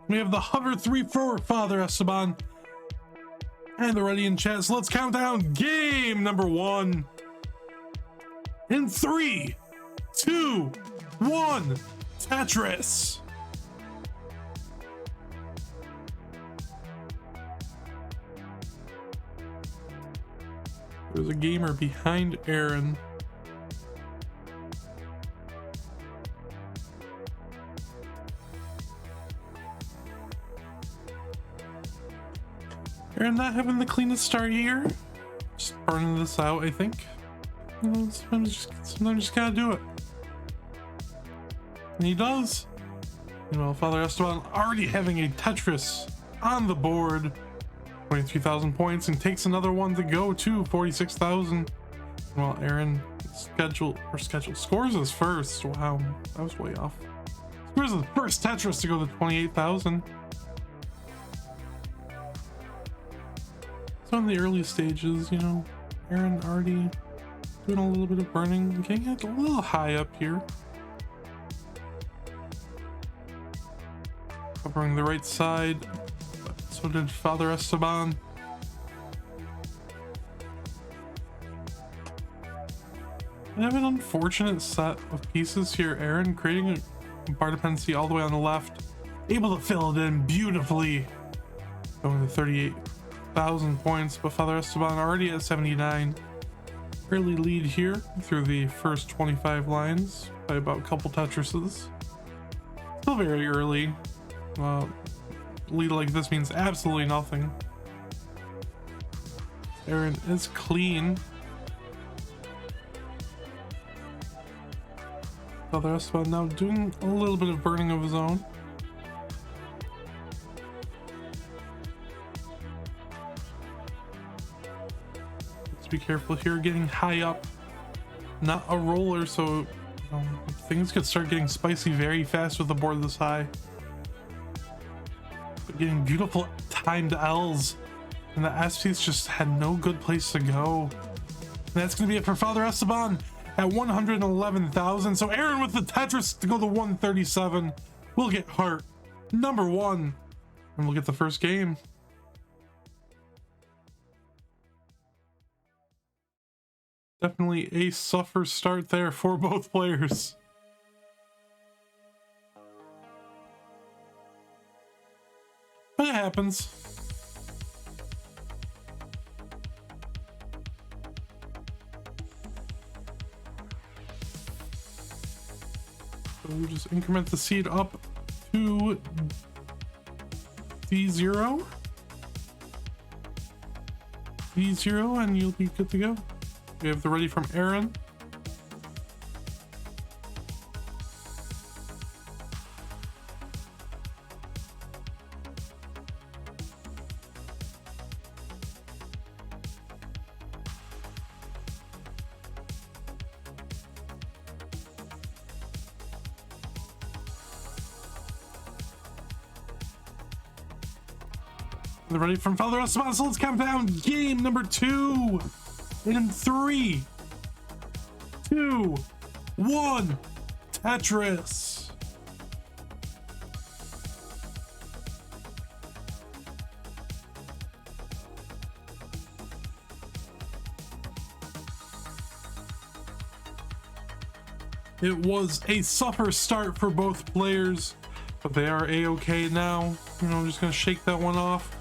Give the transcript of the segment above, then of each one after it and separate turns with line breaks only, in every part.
We have the hover 3 for Father Esteban. And they're ready in chat, so let's count down game number 1. In 3, 2, 1, Tetris. There's a gamer behind Eren. Eren not having the cleanest start here. Just burning this out, I think. You know, sometimes you just gotta do it. And he does. You know, Father Esteban already having a Tetris on the board. 23,000 points, and takes another one to go to 46,000. Well, Eren scores his first. Wow, that was way off. Scores his first Tetris to go to 28,000. So in the early stages, you know, Eren already doing a little bit of burning, getting it a little high up here. Covering the right side. So did Father Esteban. I have an unfortunate set of pieces here. Eren creating a bar dependency all the way on the left. Able to fill it in beautifully. Going to 38,000 points, but Father Esteban already at 79. Early lead here through the first 25 lines by about a couple Tetrises. Still very early. Lead like this means absolutely nothing. Eren is clean. Father Esteban now doing a little bit of burning of his own. Let's be careful here, getting high up. Not a roller, so things could start getting spicy very fast with the board this high. Getting beautiful timed L's, and the S piece just had no good place to go. And that's gonna be it for Father Esteban at 111,000. So Eren with the Tetris to go to 137. We'll get heart number 1, and we'll get the first game. Definitely a suffer start there for both players. But it happens. So we just increment the seed up to D0. D0, and you'll be good to go. We have the ready from Eren. They're ready from Father Esteban, so let's count down game number 2 in 3, 2, 1, Tetris. It was a suffer start for both players, but they are a-okay now. You know, I'm just gonna shake that one off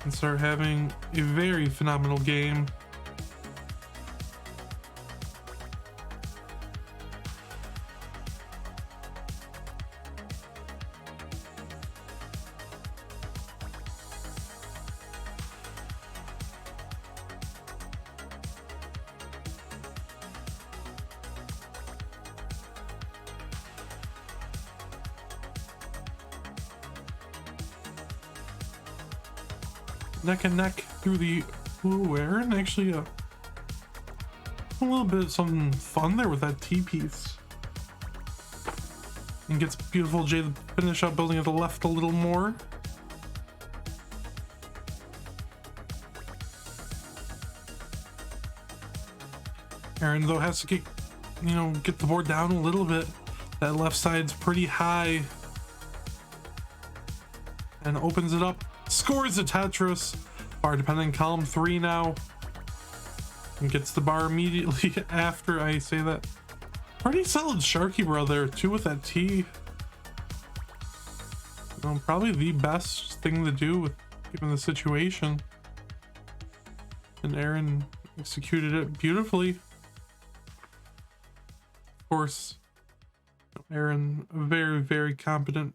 and start having a very phenomenal game. Neck and neck through the Eren actually a little bit of something fun there with that T piece, and gets beautiful J to finish up building at the left a little more. Eren though has to get the board down a little bit. That left side's pretty high. and opens it up, scores the Tetris. Bar dependent column 3 now, and gets the bar immediately after I say that. Pretty solid Sharky brother too with that T. Probably the best thing to do with given the situation. And Eren executed it beautifully. Of course, Eren, a very competent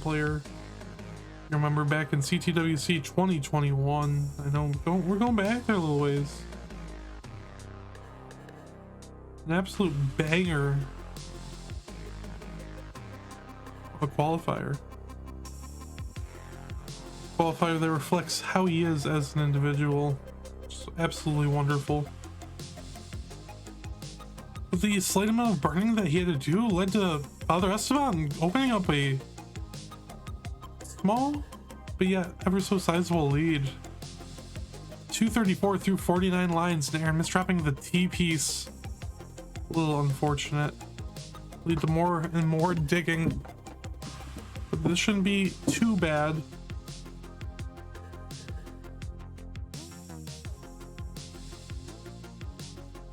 player. You remember back in CTWC 2021. I know we're going back there a little ways. An absolute banger of a qualifier. Qualifier that reflects how he is as an individual. Just absolutely wonderful. But the slight amount of burning that he had to do led to Father Esteban opening up a small but yet ever so sizable lead. 234 through 49 lines, and Eren misdropping the T piece. A little unfortunate. Lead to more and more digging. But this shouldn't be too bad.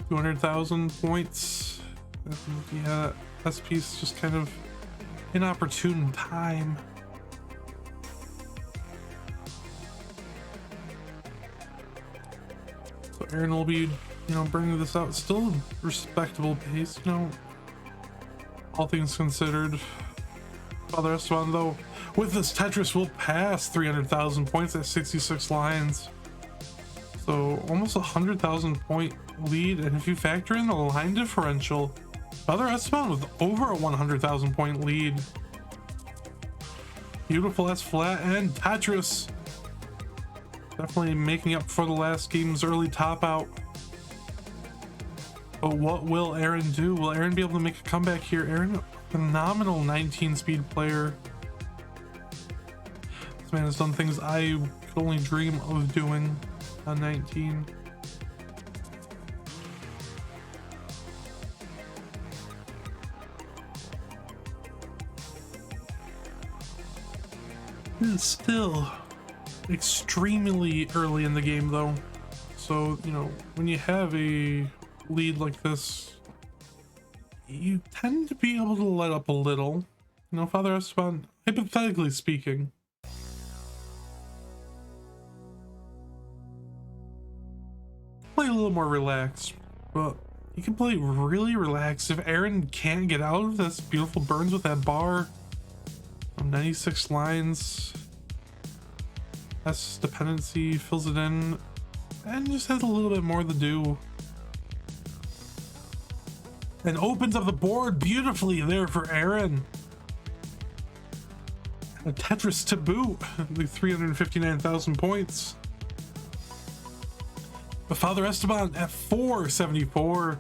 $200,000 points. Yeah, S piece just kind of inopportune time. So Eren will be, bringing this out still a respectable pace, all things considered. Father Esteban, though, with this Tetris will pass 300,000 points at 66 lines. So almost 100,000 point lead, and if you factor in the line differential, Father Esteban with over a 100,000 point lead. Beautiful S flat and Tetris. Definitely making up for the last game's early top out. But what will Eren do? Will Eren be able to make a comeback here? Eren, a phenomenal 19 speed player. This man has done things I could only dream of doing on 19. It is still extremely early in the game though, so when you have a lead like this, you tend to be able to let up a little. Father Esteban, hypothetically speaking, play a little more relaxed, but you can play really relaxed if Eren can't get out of this beautiful burns with that bar. 96 lines. S dependency fills it in and just has a little bit more to do. And opens up the board beautifully there for Eren. A Tetris to boot, the 359,000 points. But Father Esteban at 474,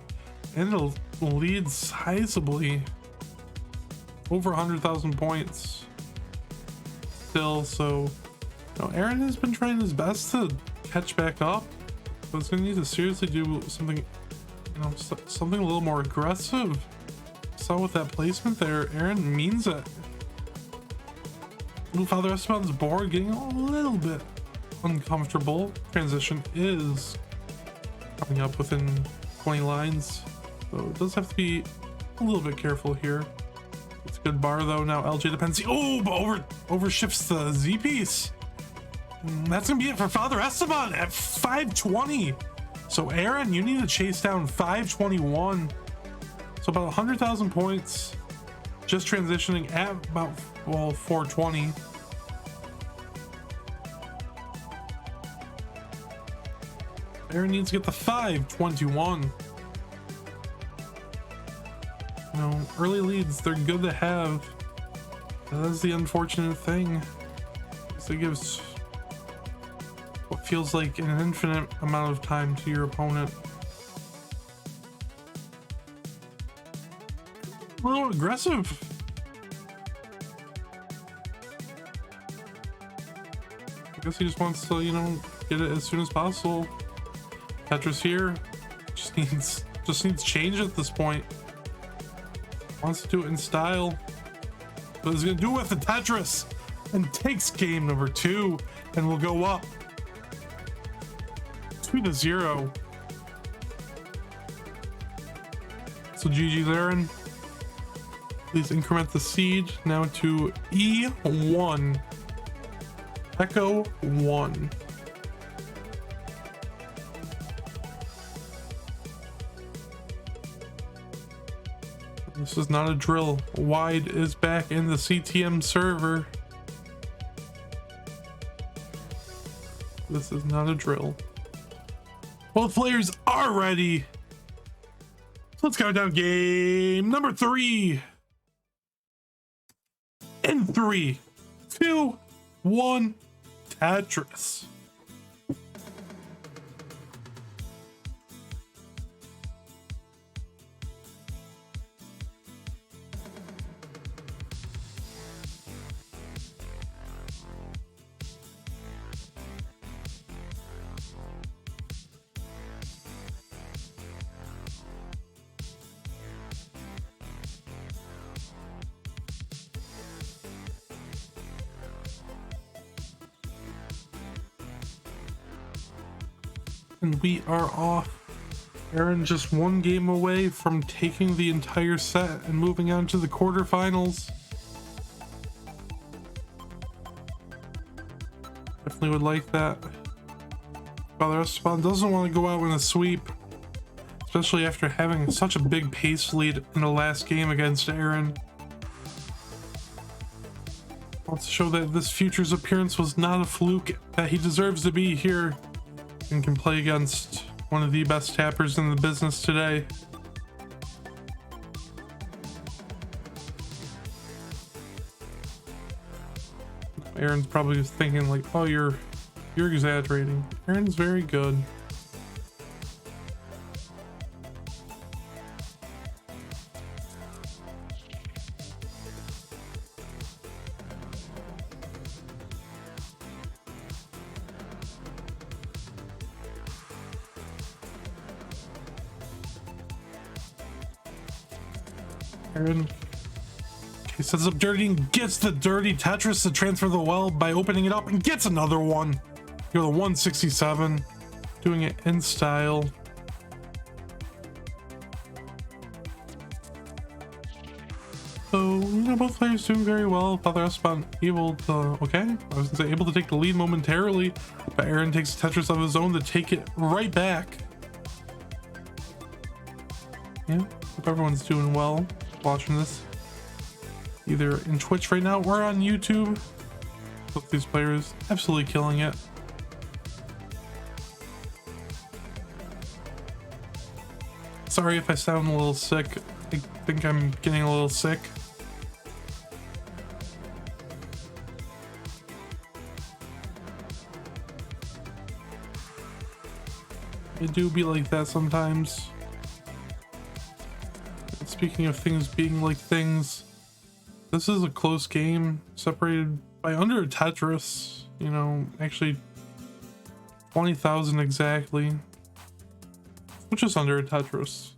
and it leads sizably, over 100,000 points still. So Eren has been trying his best to catch back up, but it's gonna need to seriously do something, something a little more aggressive. So with that placement there, Eren means it. Father Esteban's board getting a little bit uncomfortable. Transition is coming up within 20 lines, so it does have to be a little bit careful here. It's a good bar though. Now LJ dependency. Oh, but overshifts the Z piece. That's gonna be it for Father Esteban at 520. So Eren, you need to chase down 521. So about 100,000 points, just transitioning at about 420. Eren needs to get the 521. Early leads, they're good to have. That's the unfortunate thing. So it gives what feels like an infinite amount of time to your opponent. A little aggressive. I guess he just wants to, get it as soon as possible. Tetris here just needs change at this point. Wants to do it in style. But he's gonna do it with the Tetris and takes game number 2 and will go up 2-0. So GG's Eren. Please increment the seed now to E1. Echo 1. This is not a drill. Wide is back in the CTM server. This is not a drill. Both players are ready. Let's go down game number 3. In 3, 2, 1, Tetris. And we are off. Eren just one game away from taking the entire set and moving on to the quarterfinals. Definitely would like that. Father Esteban doesn't want to go out in a sweep, especially after having such a big pace lead in the last game against Eren. Wants to show that this Future's appearance was not a fluke, that he deserves to be here and can play against one of the best tappers in the business today. Eren's probably thinking like, oh, you're exaggerating. Eren's very good. Eren. Okay, sets up dirty and gets the dirty Tetris to transfer the well by opening it up and gets another one. You're the 167, doing it in style. So, you know, both players doing very well. Father Esteban able to, okay, I was gonna say able to take the lead momentarily, but Eren takes Tetris of his own to take it right back. Yeah, hope everyone's doing well watching this, either in Twitch right now or on YouTube. Both these players absolutely killing it. Sorry if I sound a little sick. I think I'm getting a little sick. It do be like that sometimes. And speaking of things being like things, this is a close game, separated by under a Tetris, you know, actually 20,000 exactly, which is under a Tetris.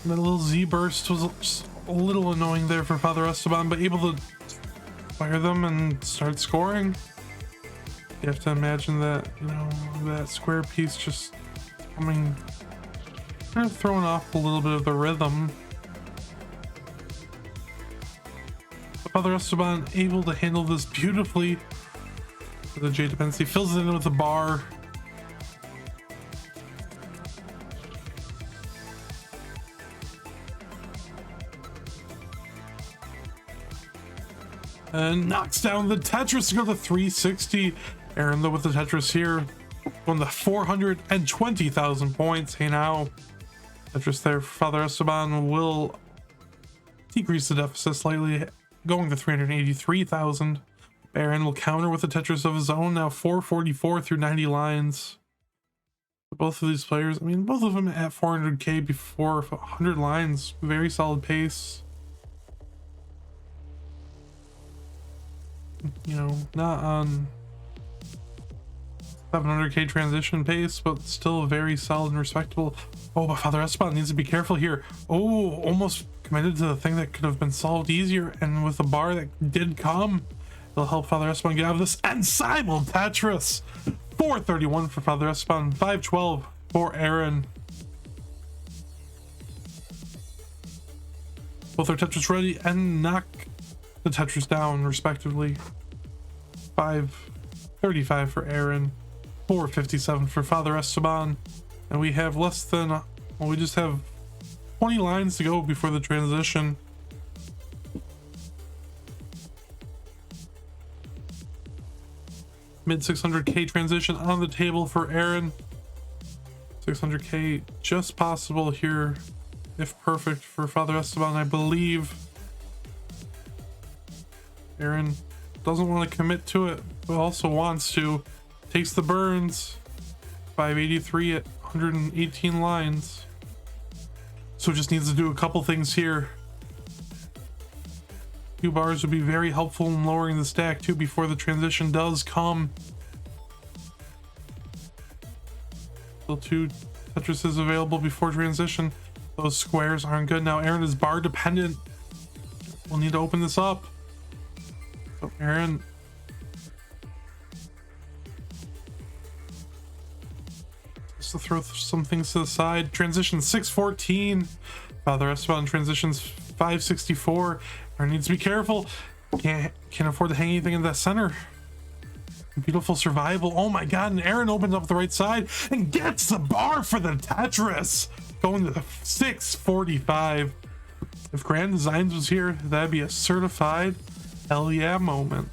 That little Z burst was just a little annoying there for Father Esteban, but able to fire them and start scoring. You have to imagine that, you know, that square piece just coming, kind of throwing off a little bit of the rhythm. But Father Esteban able to handle this beautifully. The J dependency fills it in with a bar. And knocks down the Tetris to go to 360. Eren though with the Tetris here on the 420,000 points. Hey now, Tetris there for Father Esteban will decrease the deficit slightly, going to 383,000. Eren will counter with the Tetris of his own, now 444 through 90 lines. Both of these players, I mean, both of them at 400k before 100 lines. Very solid pace. You know, not on 700k transition pace, but still very solid and respectable. Oh, but Father Esteban needs to be careful here. Oh, almost committed to the thing that could have been solved easier, and with the bar that did come, it'll help Father Esteban get out of this. And Simul Tetris! 431 for Father Esteban, 512 for Eren. Both are Tetris ready and knock the Tetris down, respectively. 535 for Eren, 457 for Father Esteban. And we have less than, well, we just have 20 lines to go before the transition. Mid 600k transition on the table for Eren. 600k just possible here, if perfect, for Father Esteban, I believe. Eren doesn't want to commit to it, but also wants to. Takes the burns. 583 at 118 lines. So just needs to do a couple things here. 2 bars would be very helpful in lowering the stack too before the transition does come. Still 2 Tetrises available before transition. Those squares aren't good. Now Eren is bar dependent. We'll need to open this up. So Eren just to throw some things to the side. Transition 614. Father Esteban transitions 564. Eren needs to be careful. Can't afford to hang anything in that center. Beautiful survival. Oh my god, and Eren opens up the right side and gets the bar for the Tetris. Going to 645. If Grand Designs was here, that'd be a certified hell yeah moment.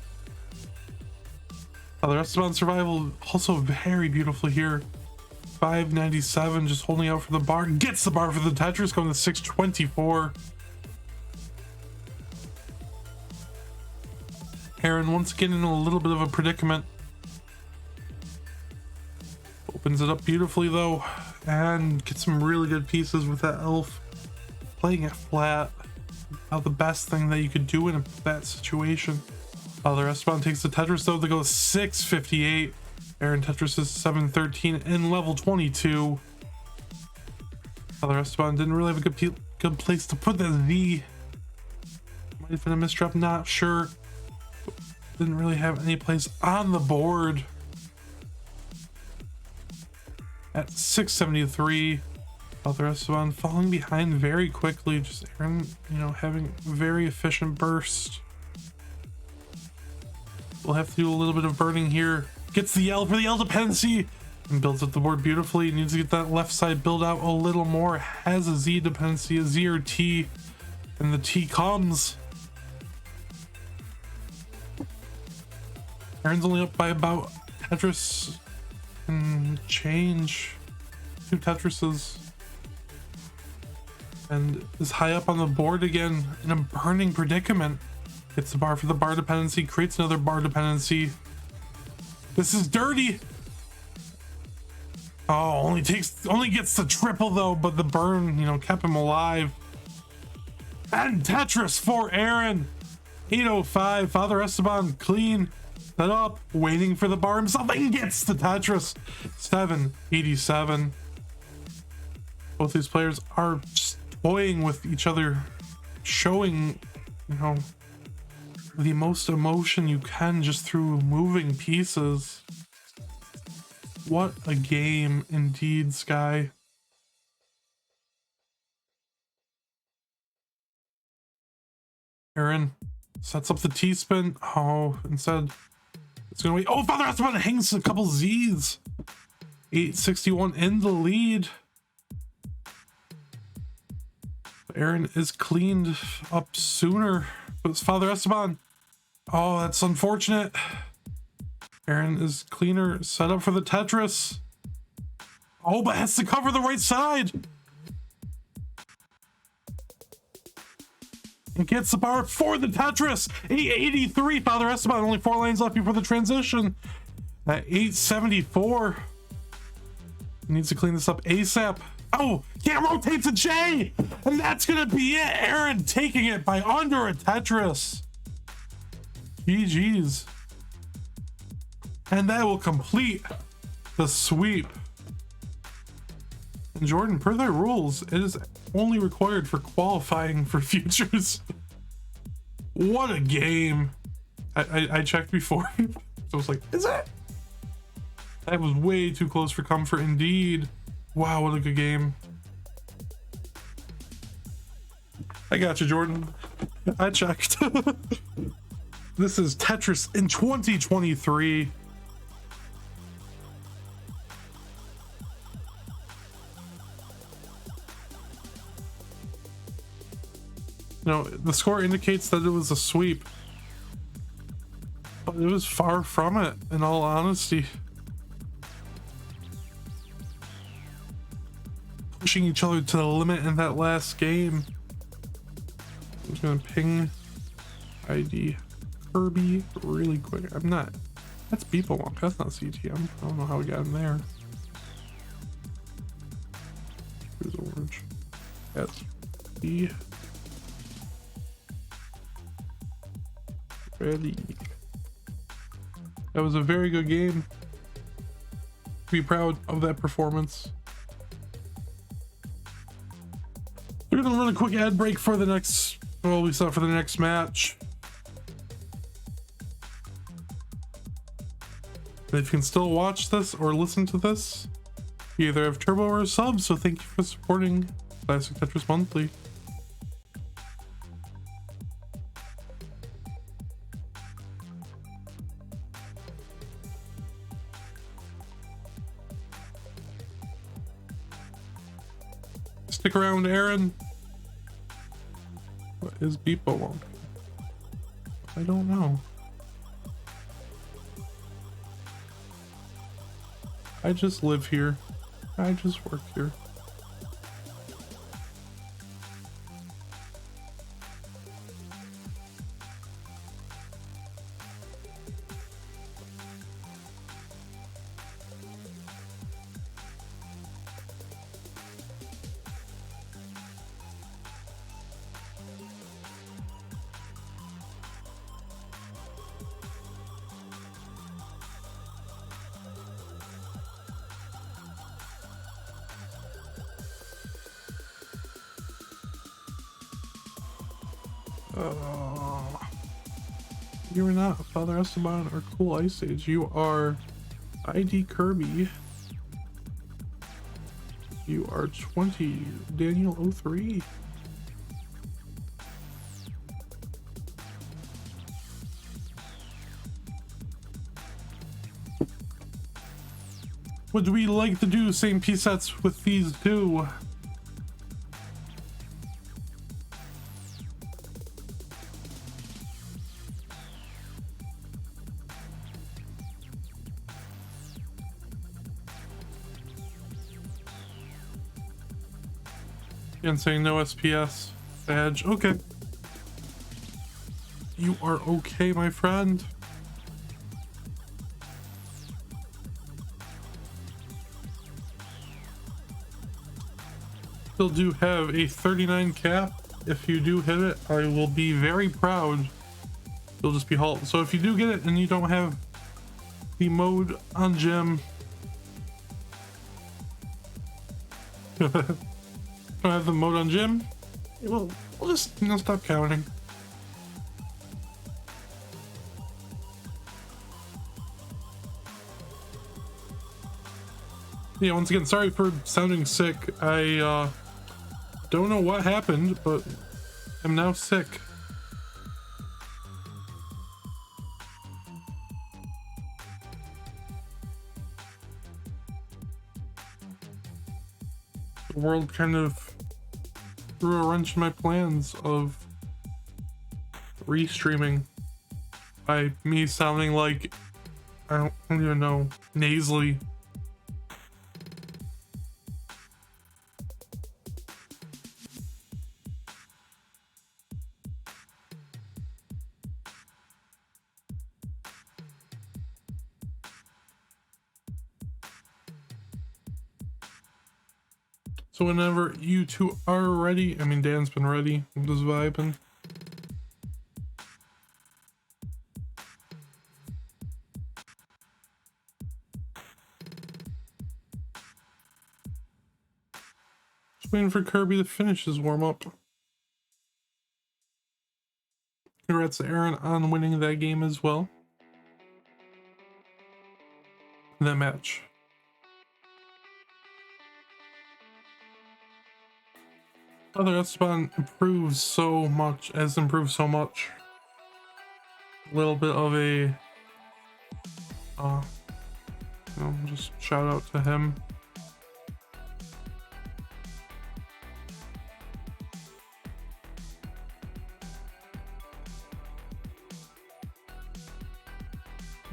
The rest of on survival also very beautiful here. 597 just holding out for the bar. Gets the bar for the Tetris, going to 624. Eren once again in a little bit of a predicament. Opens it up beautifully though, and gets some really good pieces with that elf. Playing it flat, about the best thing that you could do in that situation. Father Esteban takes the Tetris though to go 658. Eren Tetris is 713 in level 22. Father Esteban didn't really have a good place to put that V. Might have been a misdrop, not sure. Didn't really have any place on the board. At 673, Father Esteban falling behind very quickly. Just Eren, you know, having very efficient burst. We'll have to do a little bit of burning here. Gets the L for the L dependency and builds up the board beautifully. Needs to get that left side build out a little more. Has a Z dependency, a Z or T, and the T comes. Eren's only up by about Tetris and change. 2 Tetrises. And is high up on the board again in a burning predicament. Gets the bar for the bar dependency, creates another bar dependency. This is dirty. Oh, only gets the triple though, but the burn, you know, kept him alive. And Tetris for Eren. 805. Father Esteban clean that up, waiting for the bar himself, and gets the Tetris. 787. Both these players are just toying with each other, showing, you know, the most emotion you can just through moving pieces. What a game indeed, Sky. Eren sets up the T-spin. Oh, instead it's gonna wait. Oh, Father Esteban hangs a couple Z's. 861 in the lead. Eren is cleaned up sooner, but it's Father Esteban. Oh, that's unfortunate. Eren is cleaner, set up for the Tetris. Oh, but has to cover the right side. It gets the bar for the Tetris. 883. Father Esteban, only 4 lanes left before the transition. At 874. Needs to clean this up ASAP. Oh, can't rotate to J! And that's gonna be it! Eren taking it by under a Tetris. GG's. And that will complete the sweep. And Jordan, per their rules, it is only required for qualifying for futures. What a game. I checked before. So I was like, is it? That was way too close for comfort indeed. Wow, what a good game. I got you, Jordan. I checked. This is Tetris in 2023. No, the score indicates that it was a sweep, but it was far from it, in all honesty. Pushing each other to the limit in that last game. I'm just gonna ping ID Kirby really quick. I'm not. That's Beepalonk. That's not CTM. I don't know how we got in there. Here's orange. That's B. Ready. That was a very good game. Be proud of that performance. We're gonna run a quick ad break for the next, well, we saw for the next match. And if you can still watch this or listen to this, you either have Turbo or a sub, so thank you for supporting Classic Tetris Monthly. Stick around, Eren. What is Beepalonk? I don't know. I just live here. I just work here. You are not Father Esteban or Cool Ice Age. You are ID Kirby. You are 20Dan03. Would we like to do same piece sets with these two? And saying no SPS badge. Okay. You are okay, my friend. Still do have a 39 cap. If you do hit it, I will be very proud. You'll just be halt. So if you do get it and you don't have the mode on gym, don't have the mode on gym, we'll just, you know, stop counting. Yeah, once again, sorry for sounding sick. I don't know what happened, but I'm now sick. The world kind of threw a wrench in my plans of restreaming by me sounding like, I don't even know, nasally. So whenever you two are ready, I mean, Dan's been ready. I'm just vibing. Just waiting for Kirby to finish his warm-up. Congrats to Eren on winning that game as well. That match. Other Esteban improves so much, has improved so much. A little bit of a, you know, just shout out to him.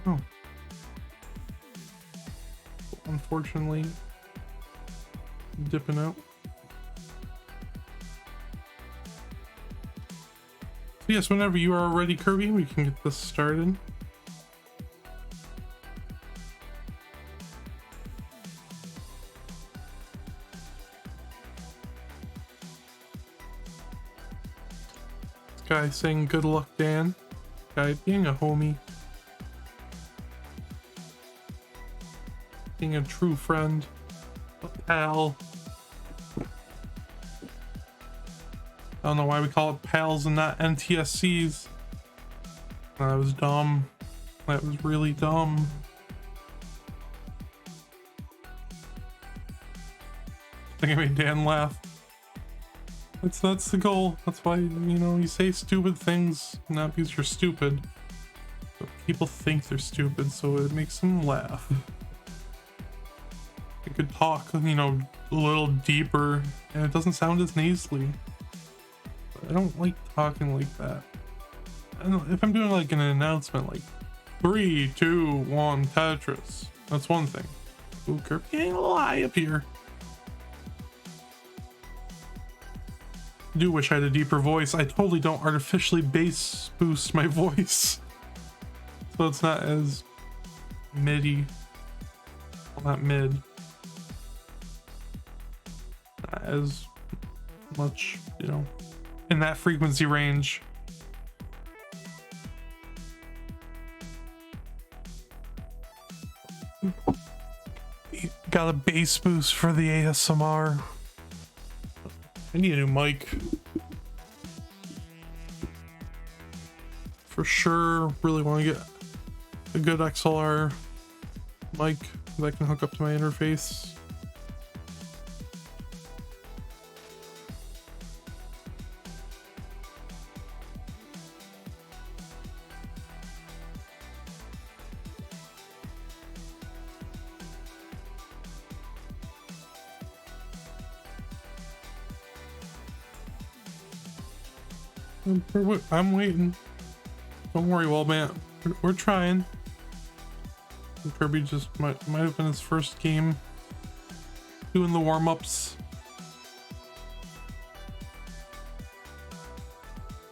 Oh. Unfortunately, dipping out. So yes, whenever you are ready, Kirby, we can get this started. This guy saying good luck, Dan. Guy being a homie. Being a true friend. A pal. I don't know why we call it pals and not NTSCs. That was dumb. That was really dumb. I think I made Dan laugh. That's the goal. That's why, you know, you say stupid things, not because you're stupid, but people think they're stupid, so it makes them laugh. I could talk, you know, a little deeper, and it doesn't sound as nasally. I don't like talking like that. I don't know, if I'm doing like an announcement like 3, 2, 1 Tetris, that's one thing. Ooh, Kirby getting a little high up here. I do wish I had a deeper voice. I totally don't artificially bass boost my voice, so it's not as midi. Well, not mid. Not as much, you know, in that frequency range. Got a bass boost for the ASMR. I need a new mic. For sure, really want to get a good XLR mic that can hook up to my interface. I'm waiting. Don't worry, well, man. We're trying. Kirby just might have been his first game doing the warm-ups.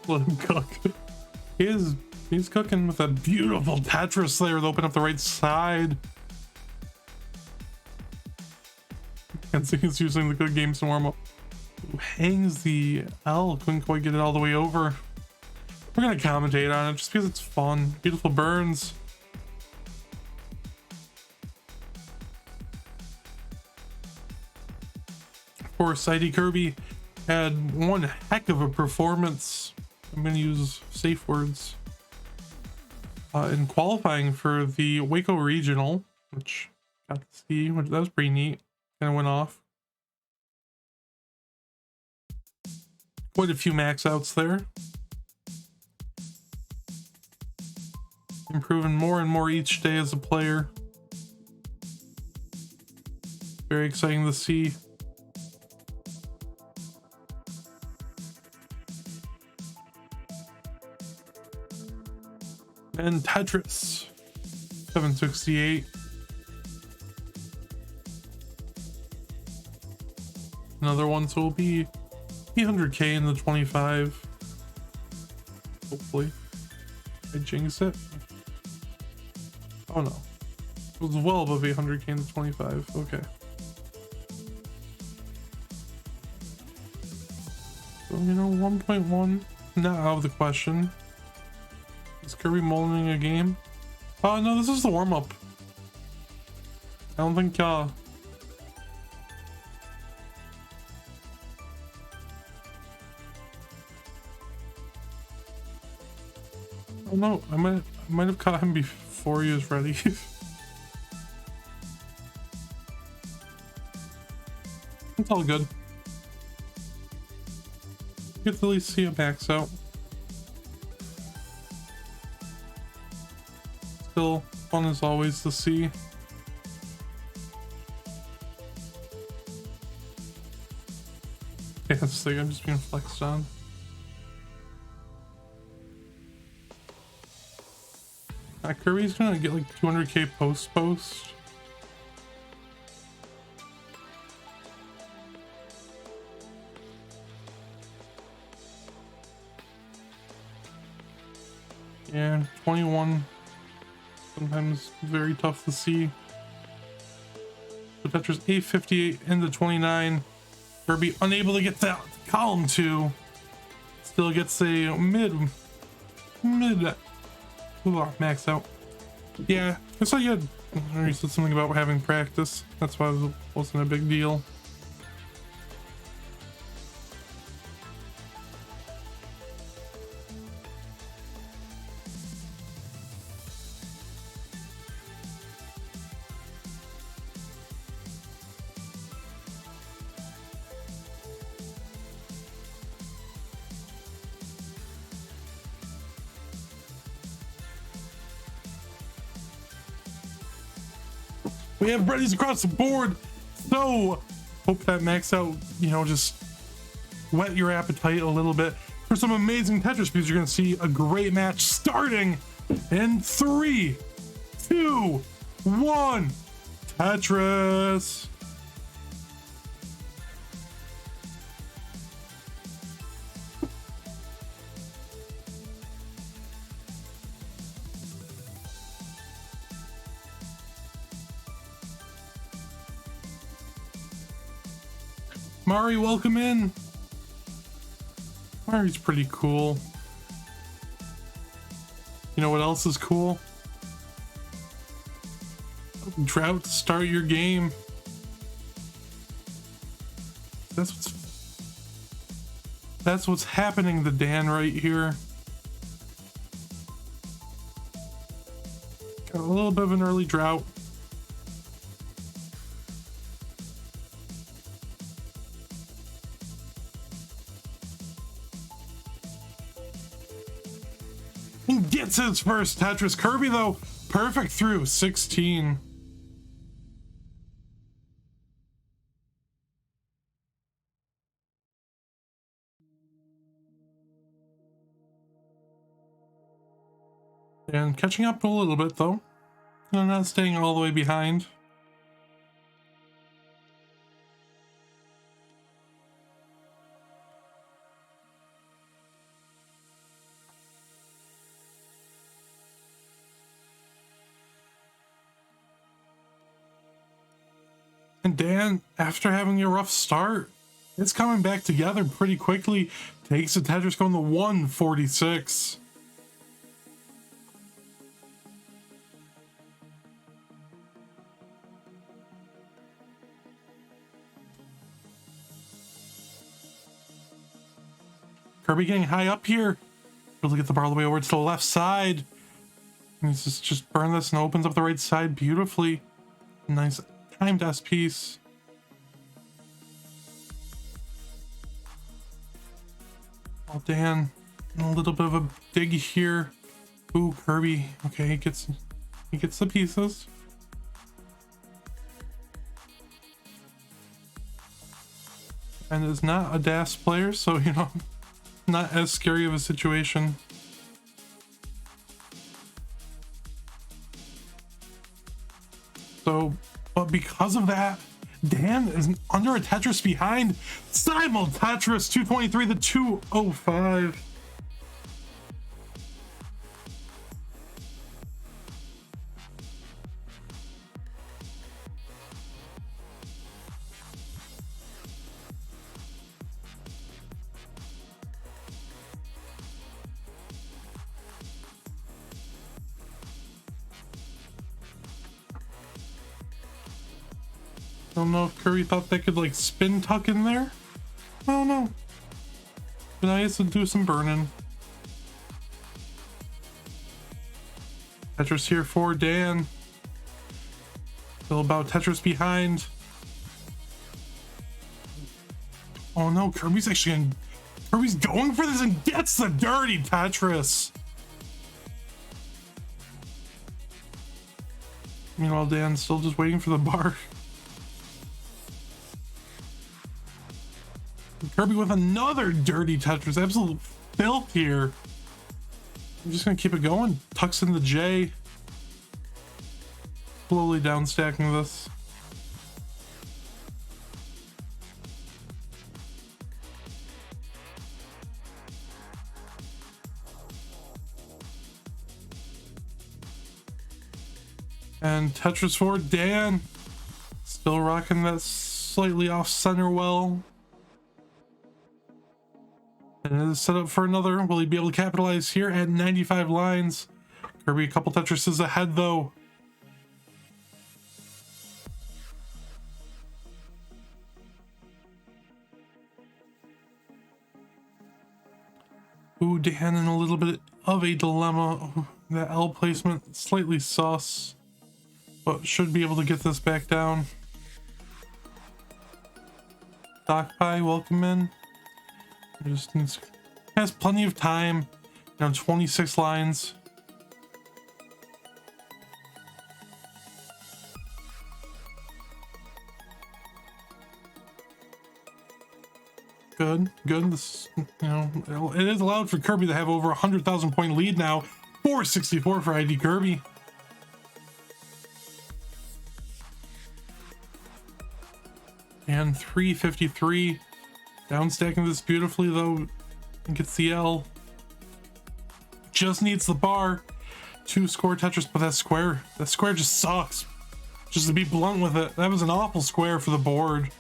Let him cook. He's cooking with a beautiful Tetris there to open up the right side. And so he's using the good games to warm up. Hangs the L, couldn't quite get it all the way over. We're gonna commentate on it just because it's fun. Beautiful burns. Of course, ID Kirby had one heck of a performance. I'm gonna use safe words in qualifying for the Waco Regional, which got to see, which that was pretty neat. Kind of went off. Quite a few max outs there. Improving more and more each day as a player. Very exciting to see. And Tetris 768. Another one, so it'll be 800k in the 25. Hopefully. I jinx it. Oh no. It was well above 800k in the 25. Okay. you know, 1.1, not out of the question. Is Kirby molding a game? Oh, no, this is the warm-up. I don't think, oh no, I might have caught him before he was ready. It's all good. Get to at least see a max out. Still fun as always to see. Yeah, this thing I'm just being flexed on. Kirby's gonna get like 200k post. Yeah, 21. Sometimes very tough to see. So Tetris 858 into 29. Kirby unable to get that column 2. Still gets a mid max out. Yeah, I saw you said something about having practice. That's why it wasn't a big deal. We have readies across the board, so hope that max out, you know, just whet your appetite a little bit for some amazing Tetris, because you're going to see a great match starting in 3, 2, 1. Tetris. Mari, welcome in. Mari's pretty cool. You know what else is cool? Drought to start your game. That's what's happening to Dan right here. Got a little bit of an early drought. Gets his first Tetris. Kirby, though, perfect through 16. And catching up a little bit, though. And not staying all the way behind. And Dan, after having a rough start, it's coming back together pretty quickly. Takes the Tetris going to 146. Kirby getting high up here. Able to get the bar all the way over to the left side. And he's just burn this and opens up the right side beautifully. Nice timed S piece. Oh, Dan, a little bit of a dig here. Ooh, Kirby. Okay, he gets the pieces. And is not a DAS player, so you know, not as scary of a situation. So, but because of that, Dan is under a Tetris behind. Simul Tetris 223 to 205. Don't know if Kirby thought they could like spin tuck in there. I don't know. But I guess to do some burning. Tetris here for Dan. Still about Tetris behind. Oh no, Kirby's going for this and gets the dirty Tetris. Meanwhile, Dan's still just waiting for the bar. Kirby with another dirty Tetris. Absolute filth here. I'm just gonna keep it going. Tucks in the J. Slowly down stacking this. And Tetris for Dan. Still rocking that slightly off center well. And it is set up for another. Will he be able to capitalize here at 95 lines? Kirby a couple Tetrises ahead though. Ooh, Dan in a little bit of a dilemma. Ooh, that L placement slightly sus, but should be able to get this back down. Doc Pie, welcome in. Just has plenty of time. 26 lines. Good. This, it is allowed for Kirby to have over 100,000 point lead now. 464 for ID Kirby. And 353. Down stacking this beautifully though. Gets the L. Just needs the bar to score Tetris, but that square just sucks. Just to be blunt with it, that was an awful square for the board.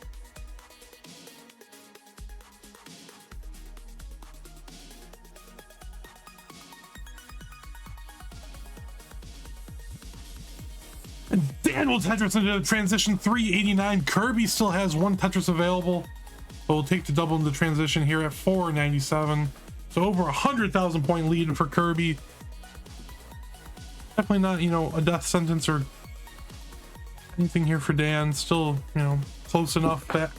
And Dan will Tetris into the transition. 389. Kirby still has one Tetris available, but we'll take the double in the transition here at 497. So over 100,000 point lead for Kirby. Definitely not, a death sentence or anything here for Dan. Still, close enough that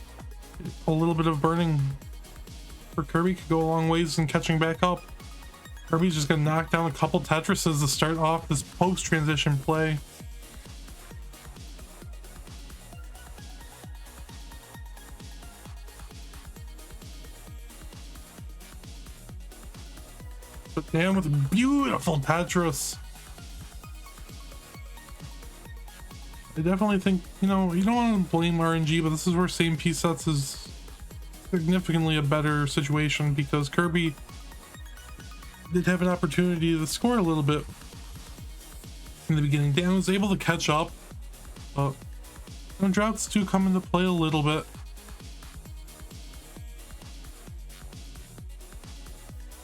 a little bit of burning for Kirby could go a long ways in catching back up. Kirby's just gonna knock down a couple Tetrises to start off this post-transition play. But Dan with a beautiful Tetris. I definitely think, you don't want to blame RNG, but this is where same piece sets is significantly a better situation because Kirby did have an opportunity to score a little bit in the beginning. Dan was able to catch up, but droughts do come into play a little bit.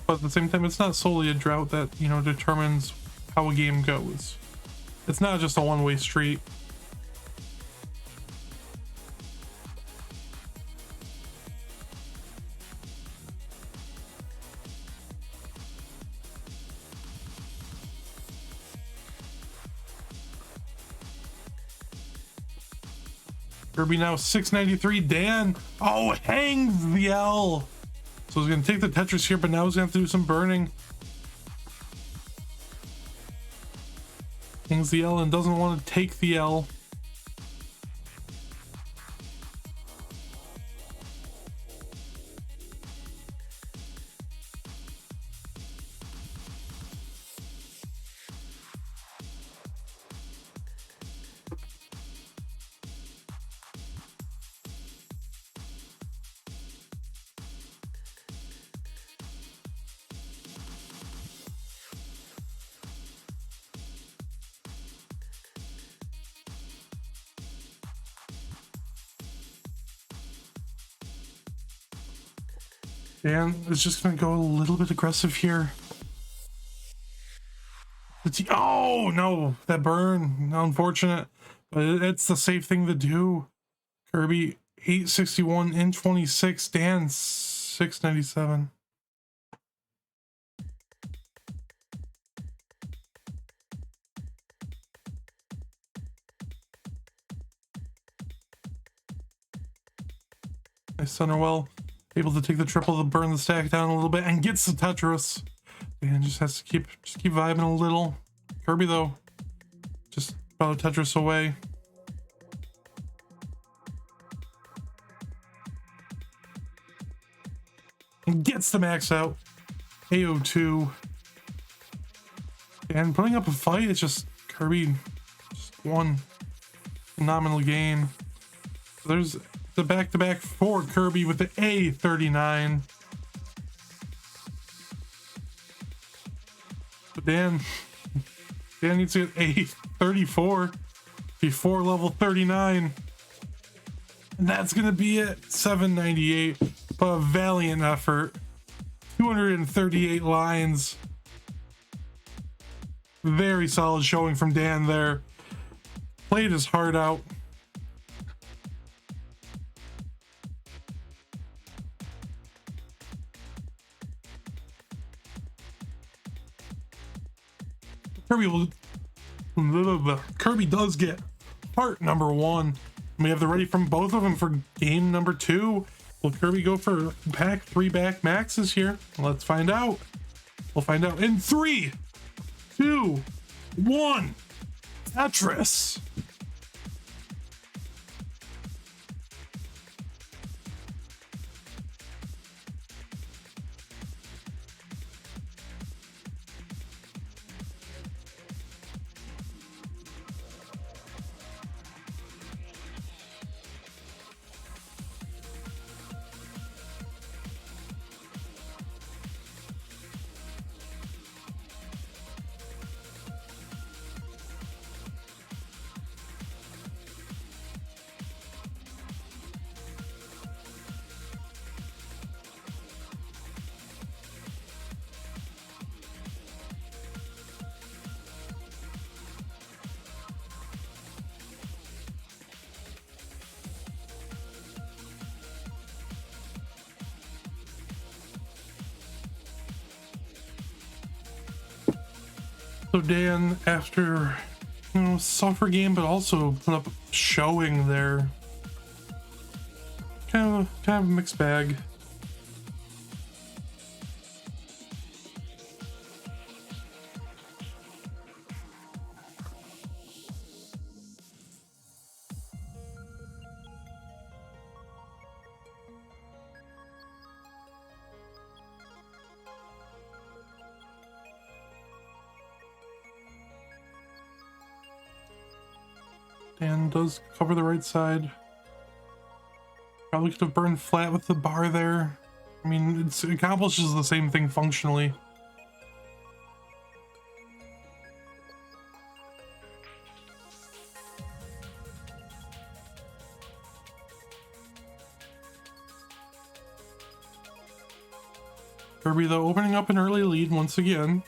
But at the same time, it's not solely a drought that, determines how a game goes. It's not just a one-way street. Kirby now 693. Dan, hangs the L. So he's gonna take the Tetris here, but now he's gonna have to do some burning. Hangs the L and doesn't want to take the L. Dan is just gonna go a little bit aggressive here. Oh no, that burn, unfortunate, but it's the safe thing to do. Kirby 861 in 26. Dan 697. Nice center well. Able to take the triple to burn the stack down a little bit and gets the Tetris. Dan just has to keep vibing a little. Kirby though, just about a Tetris away. And gets the max out. AO2. And putting up a fight, it's just Kirby just one phenomenal game. There's the back-to-back for Kirby with the A39. But Dan needs to get A34 before level 39. And that's gonna be it. 798. But a valiant effort. 238 lines. Very solid showing from Dan there. Played his heart out. Kirby does get heart number 1. We have the ready from both of them for game number 2. Will Kirby go for pack 3 back maxes here? Let's find out. We'll find out in 3, 2, 1. Tetris. So Dan, after suffer game, but also put up showing there, kind of a mixed bag. Dan does cover the right side. Probably could have burned flat with the bar there. I mean, it accomplishes the same thing functionally. Kirby though opening up an early lead once again.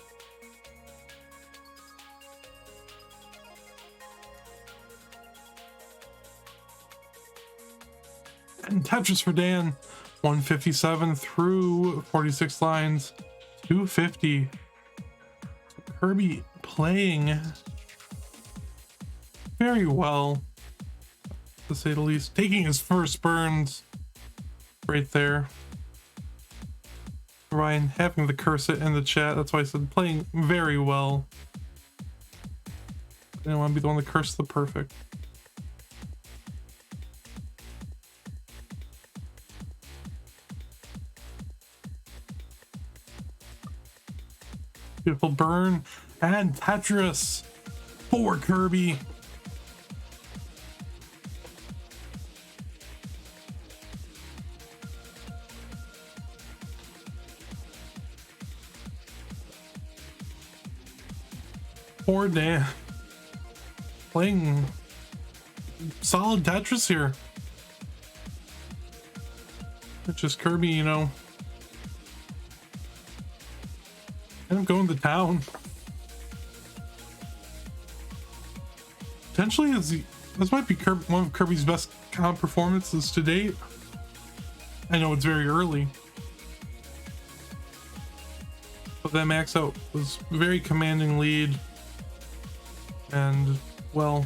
And Tetris for Dan, 157 through 46 lines, 250. Kirby playing very well, to say the least. Taking his first burns right there. Ryan having to curse it in the chat, that's why I said playing very well. I didn't want to be the one to curse the perfect. Beautiful burn and Tetris for Kirby. Poor Dan. Playing solid Tetris here. It's just Kirby, you know, kind of going to town. Potentially, this might be one of Kirby's best comp performances to date. I know it's very early, but that max out was very commanding lead, and well,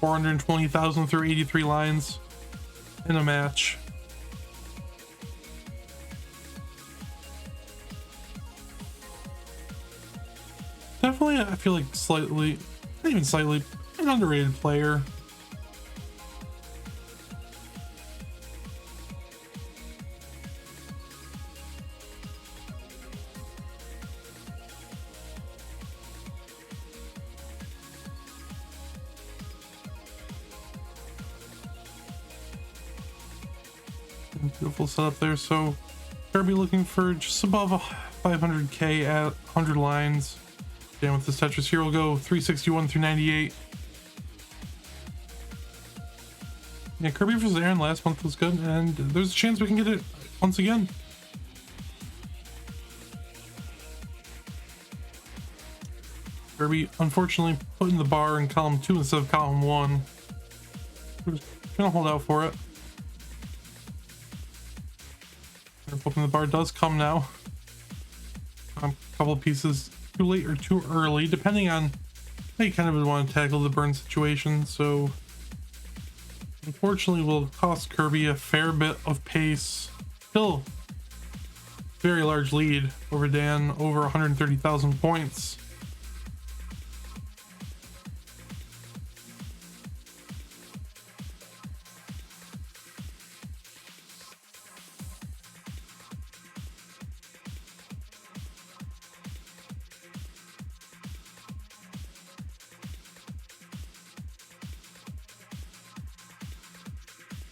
420,000 through 83 lines in a match. Definitely, I feel like slightly, not even slightly, an underrated player. Beautiful setup there. So Kirby looking for just above 500k at 100 lines. Dan with this Tetris here will go 361 through 98. Yeah, Kirby versus Eren last month was good, and there's a chance we can get it once again. Kirby unfortunately putting the bar in column 2 instead of column 1. We're just gonna hold out for it. I'm hoping the bar does come now. A couple of pieces too late or too early, depending on how you kind of want to tackle the burn situation. So unfortunately will cost Kirby a fair bit of pace. Still very large lead over Dan, over 130,000 points.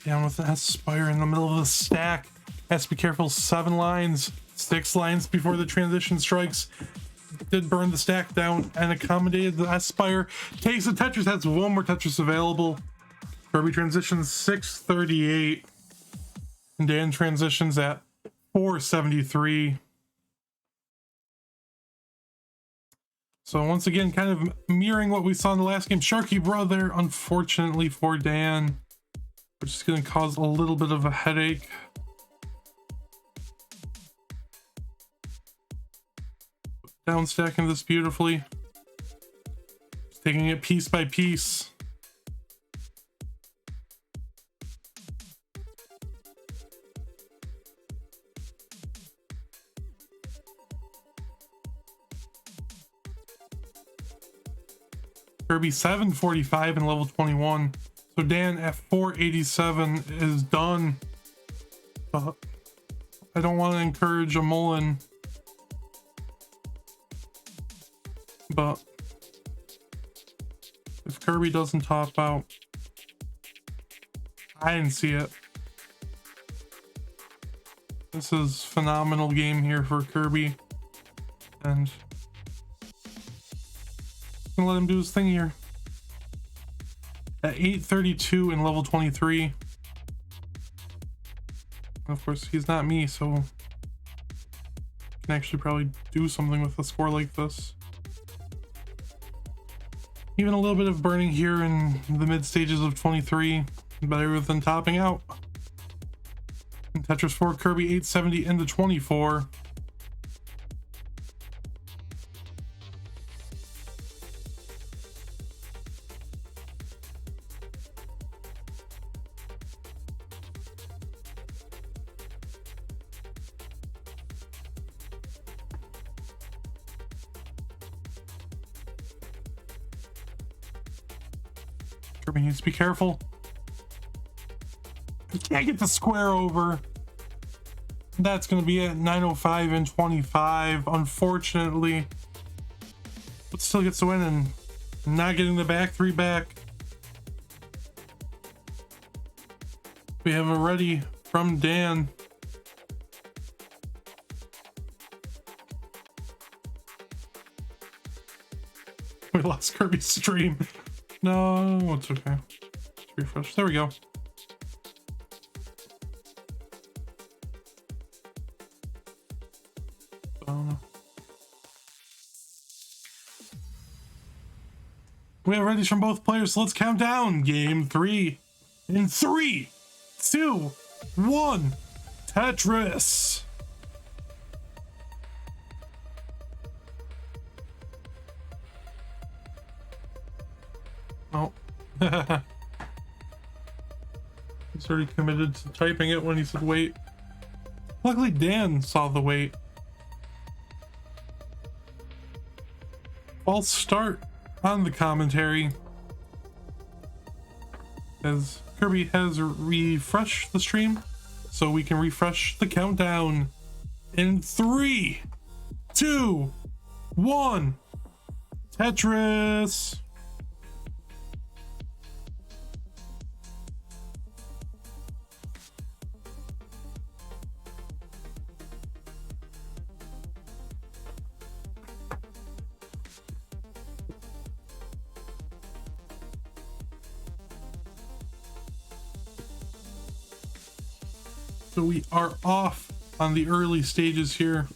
Down with that Spire in the middle of the stack. Has to be careful. 7 lines, 6 lines before the transition strikes. Did burn the stack down and accommodated the Spire. Takes the Tetris, has one more Tetris available. Kirby transitions 638. And Dan transitions at 473. So once again, kind of mirroring what we saw in the last game. Sharky Brother, unfortunately for Dan, which is going to cause a little bit of a headache. Down stacking this beautifully. Just taking it piece by piece. Kirby 745 in level 21. So Dan at 487 is done. I don't want to encourage a Mullen, but if Kirby doesn't top out, I didn't see it. This is phenomenal game here for Kirby, and I'm gonna let him do his thing here. At 832 in level 23. Of course, he's not me, so can actually probably do something with a score like this. Even a little bit of burning here in the mid stages of 23, better than topping out. And Tetris 4 Kirby 870 into 24. Kirby needs to be careful. He can't get the square over. That's going to be at 905 and 25, unfortunately. But still gets the win and not getting the back 3 back. We have a ready from Dan. We lost Kirby's stream. No, it's okay. Let's refresh. There we go. We have readies from both players, so let's count down. Game 3 In 3, 2, 1, Tetris. Oh. He's already committed to typing it when he said wait. Luckily Dan saw the wait. False start on the commentary, as Kirby has refreshed the stream, so we can refresh the countdown in 3, 2, 1, Tetris. So we are off on the early stages here.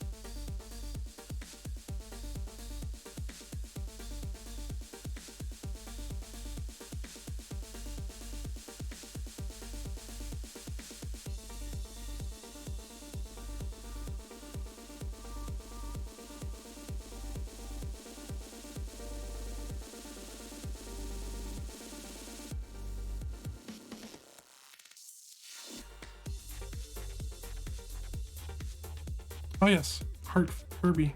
Oh yes, Heart Kirby.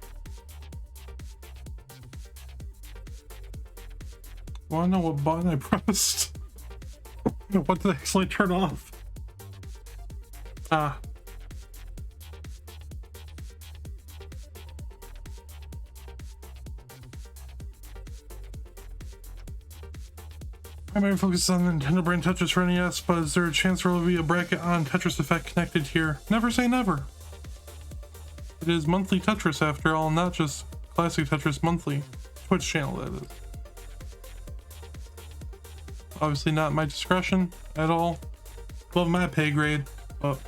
Wanna know what button I pressed? What did I actually turn off? Ah. Primary focus on Nintendo brand Tetris for NES, but is there a chance there will be a bracket on Tetris Effect connected here? Never say never. It is monthly Tetris after all, not just classic Tetris Monthly. Twitch channel, that is. Obviously not my discretion at all. Above my pay grade, but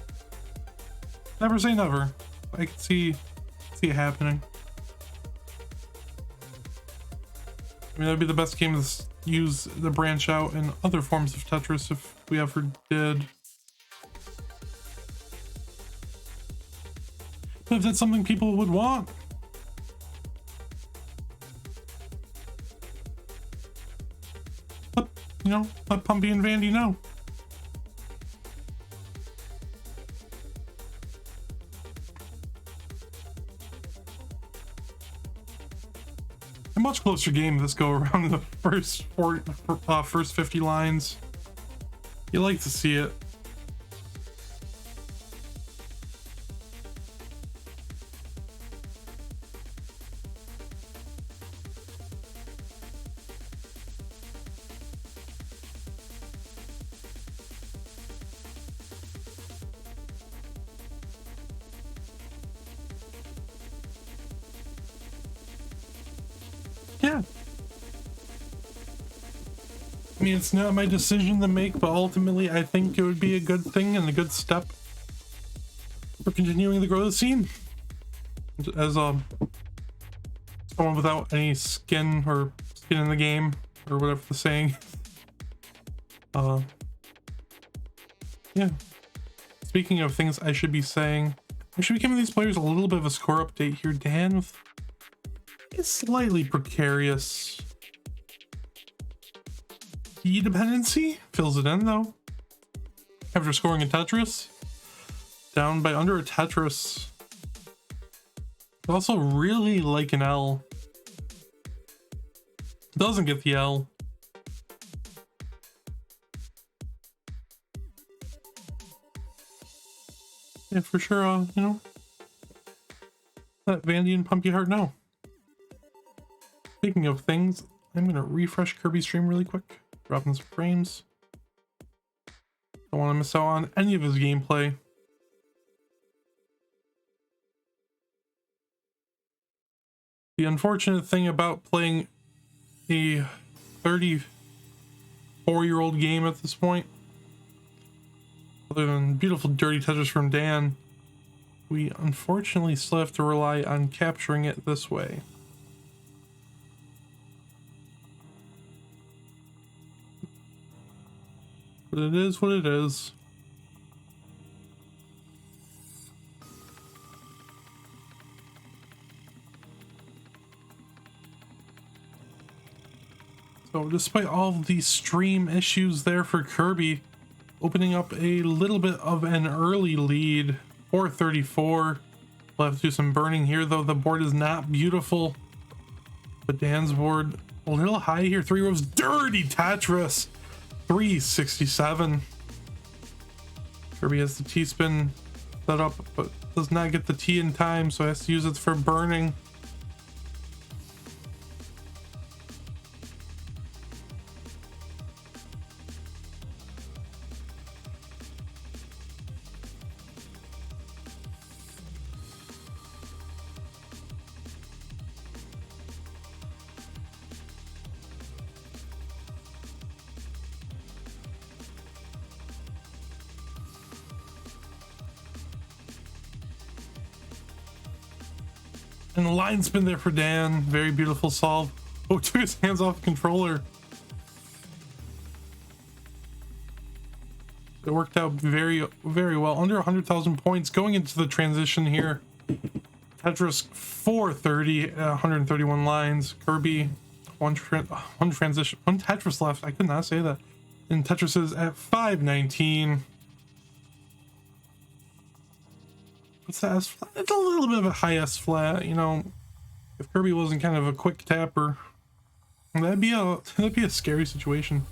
never say never. I can see it happening. I mean, that'd be the best game to use the branch out in other forms of Tetris if we ever did. If that's something people would want. Let Pumpy and Vandy know. A much closer game this go around in the first 50 lines. You like to see it. Yeah. I mean, it's not my decision to make, but ultimately I think it would be a good thing and a good step for continuing to grow the scene. As someone without any skin in the game, or whatever the saying. Yeah. Speaking of things I should be saying, I should be giving these players a little bit of a score update here. Dan with is slightly precarious E dependency, fills it in though. After scoring a Tetris, down by under a Tetris. Also really like an L. Doesn't get the L. Yeah, for sure, let Vandy and Pumpy Heart know. Speaking of things, I'm gonna refresh Kirby's stream really quick. Dropping some frames. Don't want to miss out on any of his gameplay. The unfortunate thing about playing a 34-year-old game at this point, other than beautiful dirty Tetris from Dan, we unfortunately still have to rely on capturing it this way. But it is what it is. So despite all of the stream issues there for Kirby, opening up a little bit of an early lead, 434. We'll have to do some burning here, though the board is not beautiful. But Dan's board a little high here. 3 rows, dirty Tetris, 367. Kirby has the T-spin set up, but does not get the T in time, so has to use it for burning. And the line spin there for Dan. Very beautiful solve. Oh, took his hands off the controller. It worked out very, very well. Under 100,000 points going into the transition here. Tetris 430 at 131 lines. Kirby, one transition, one Tetris left. I could not say that. And Tetris is at 519. What's that S flat? It's a little bit of a high S flat, you know. If Kirby wasn't kind of a quick tapper, that'd be a scary situation.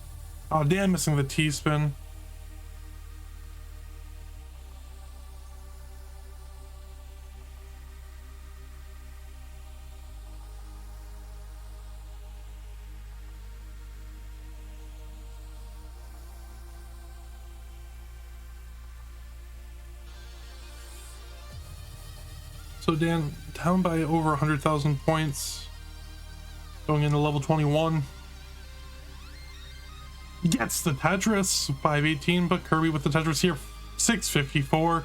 Oh, Dan missing the T spin. So Dan down by over 100,000 points, going into level 21. Gets the Tetris, 518, but Kirby with the Tetris here, 654.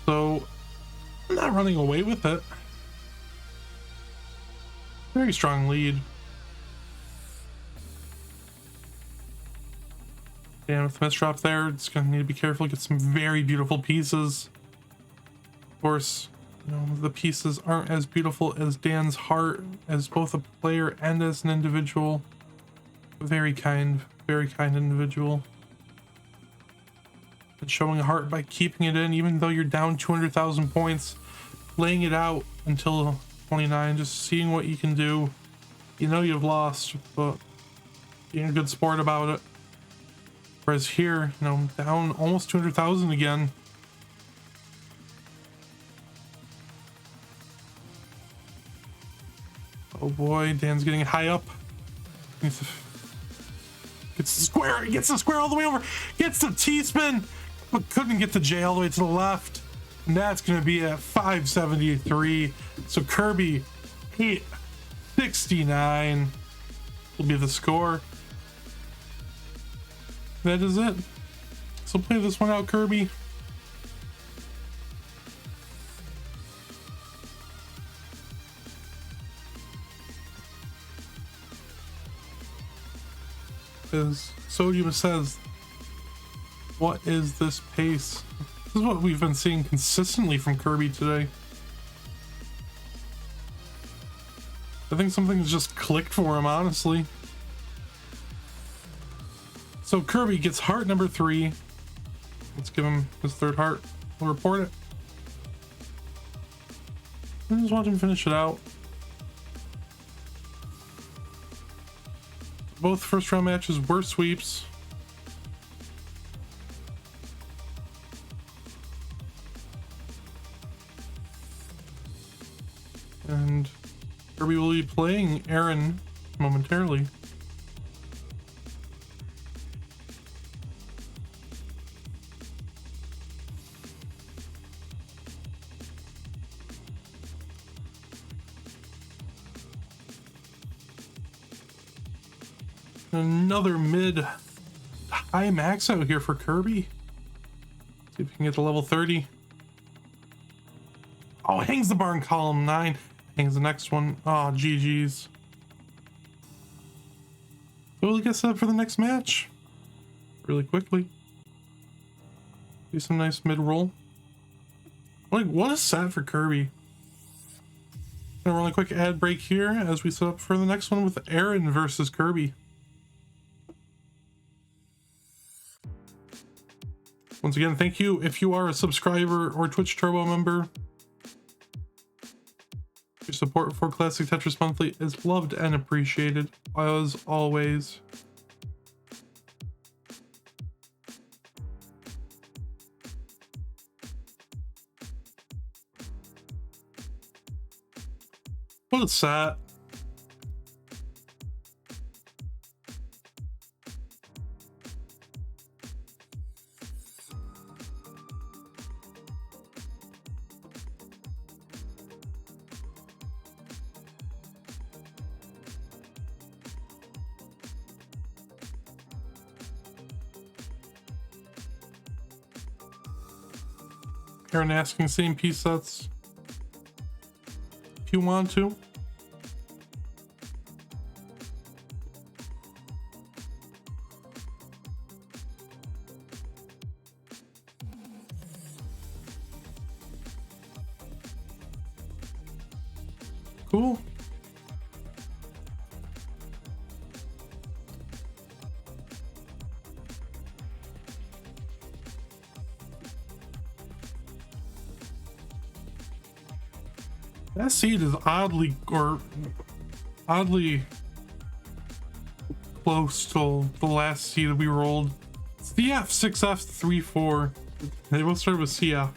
So not running away with it. Very strong lead. Dan with the miss drop there, it's gonna need to be careful, get some very beautiful pieces. Of course, you know, the pieces aren't as beautiful as Dan's heart, as both a player and as an individual. Very kind individual. And showing a heart by keeping it in, even though you're down 200,000 points, laying it out until 29, just seeing what you can do. You know you've lost, but being a good sport about it. Whereas here, you know, down almost 200,000 again. Oh boy, Dan's getting high up. Gets the square, gets the square all the way over, gets the T-spin, but couldn't get the J all the way to the left. And that's gonna be at 573. So Kirby, 869 will be the score. That is it. So play this one out, Kirby. As Sodium says, what is this pace? This is what we've been seeing consistently from Kirby today. I think something's just clicked for him, honestly. So Kirby gets heart number 3. Let's give him his third heart. We'll report it. I just want him to finish it out. Both first round matches were sweeps. And Kirby will be playing Eren momentarily. Another mid high max out here for Kirby. See if we can get to level 30. Oh, hangs the bar in column 9. Hangs the next one. Oh, GG's. So we'll get set up for the next match. really quickly. Do some nice mid-roll. What a set for Kirby. Gonna run a quick ad break here as we set up for the next one with Eren versus Kirby. Once again, thank you if you are a subscriber or Twitch Turbo member. Your support for Classic Tetris Monthly is loved and appreciated, as always. What a set. Eren asking same piece sets if you want to. Cool. That seed is oddly close to the last seed we rolled. CF 6F 3-4. They both start with CF.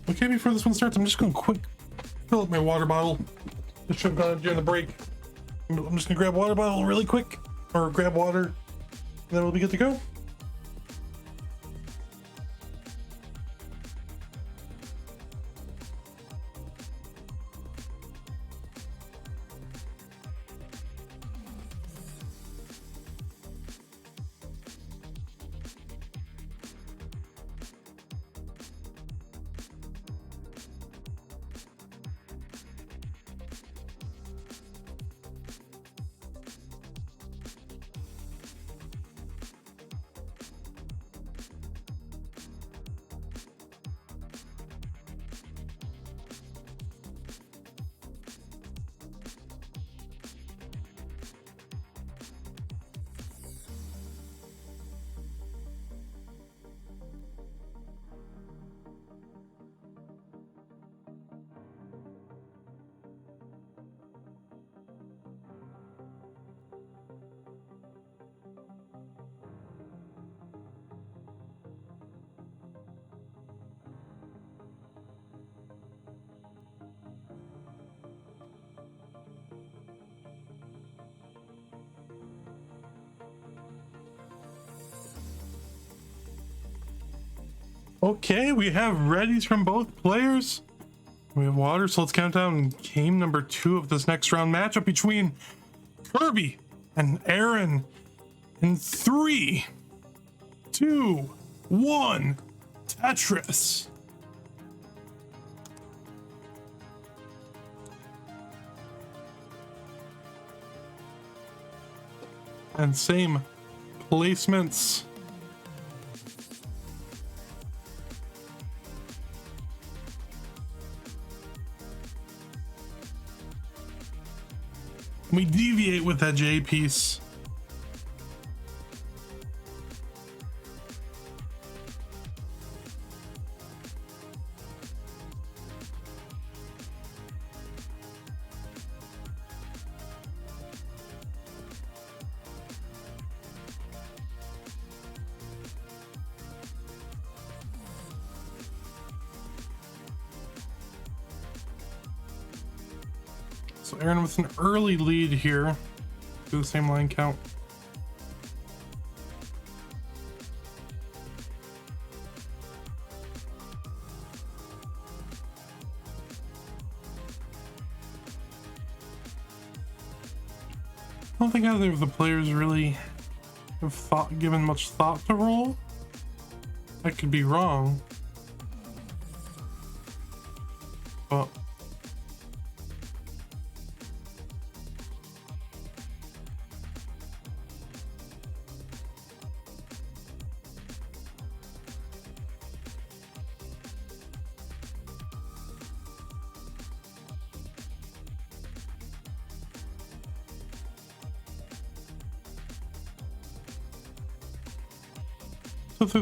Okay, before this one starts, I'm just gonna quick fill up my water bottle. Just should have done it during the break. I'm just gonna grab a water bottle really quick, or grab water, and then we'll be good to go. Okay, we have readies from both players. We have water, so let's count down game number 2 of this next round matchup between Kirby and Eren in 3, 2, 1, Tetris. And same placements. We deviate with that J piece. So Eren with an early lead here. Do the same line count. I don't think either of the players really have given much thought to roll. I could be wrong. But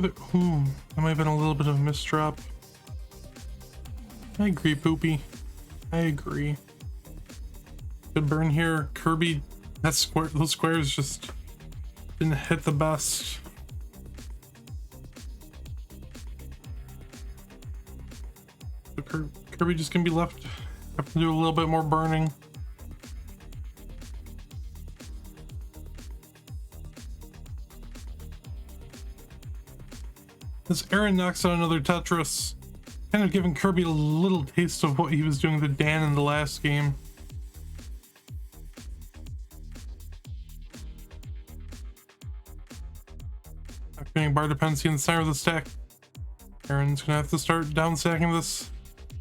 that might have been a little bit of a misdrop. I agree, Poopy. I agree. Good burn here. Kirby, that square, those squares just didn't hit the best. So Kirby just gonna be left, have to do a little bit more burning. As Eren knocks out another Tetris, kind of giving Kirby a little taste of what he was doing to Dan in the last game. Activating bar dependency in the center of the stack. Eren's gonna have to start down stacking this.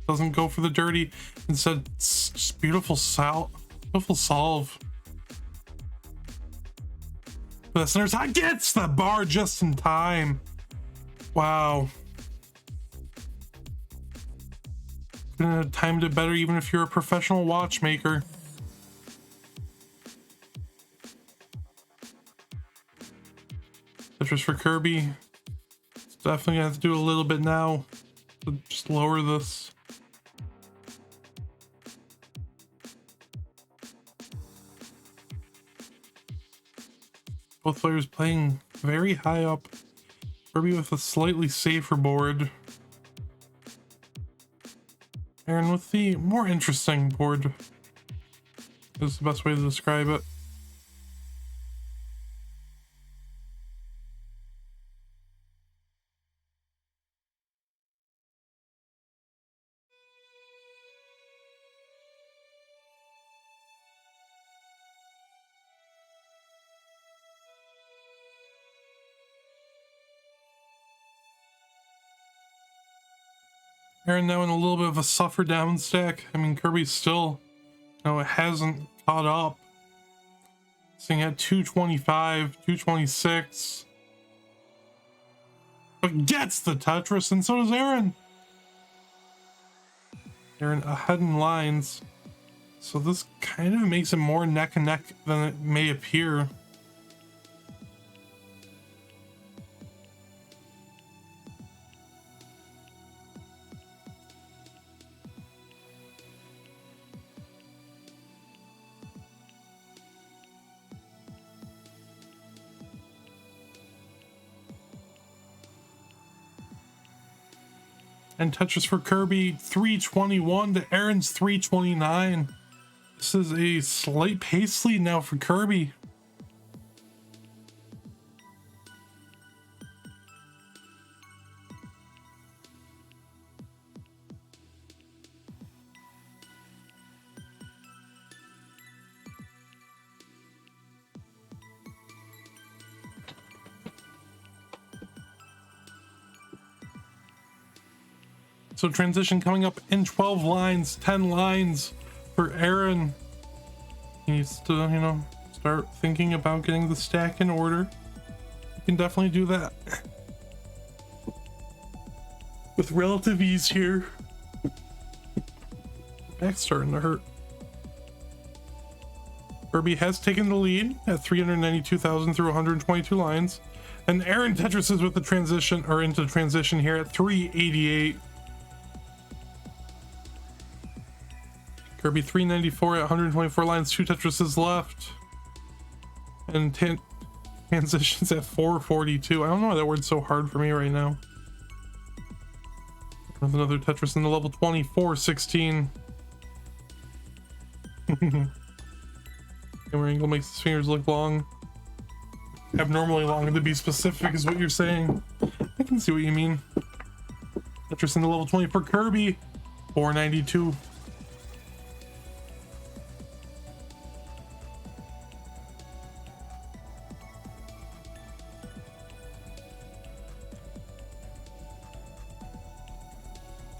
Doesn't go for the dirty. Instead, it's just beautiful solve. But the center side gets the bar just in time. Wow. Couldn't have timed it better even if you're a professional watchmaker. Tetris for Kirby. It's definitely gonna have to do a little bit now to just lower this. Both players playing very high up. Kirby with a slightly safer board. Eren with the more interesting board is the best way to describe it. Eren now in a little bit of a suffer down stack. I mean, Kirby still, it hasn't caught up. Sitting at 225, 226. But gets the Tetris, and so does Eren. Eren ahead in lines. So this kind of makes it more neck and neck than it may appear. And Tetris for Kirby, 321 to Eren's 329. This is a slight pace lead now for Kirby. So transition coming up in 12 lines, 10 lines for Eren. He needs to, start thinking about getting the stack in order. You can definitely do that with relative ease here. Back's starting to hurt. Kirby has taken the lead at 392,000 through 122 lines. And Eren Tetris is with the transition, or into transition here at 388. Kirby 394 at 124 lines, 2 Tetrises left. And transitions at 442. I don't know why that word's so hard for me right now. There's another Tetris in the level 2416. Camera angle makes his fingers look long. Abnormally long, to be specific, is what you're saying. I can see what you mean. Tetris in the level 20 for Kirby. 492.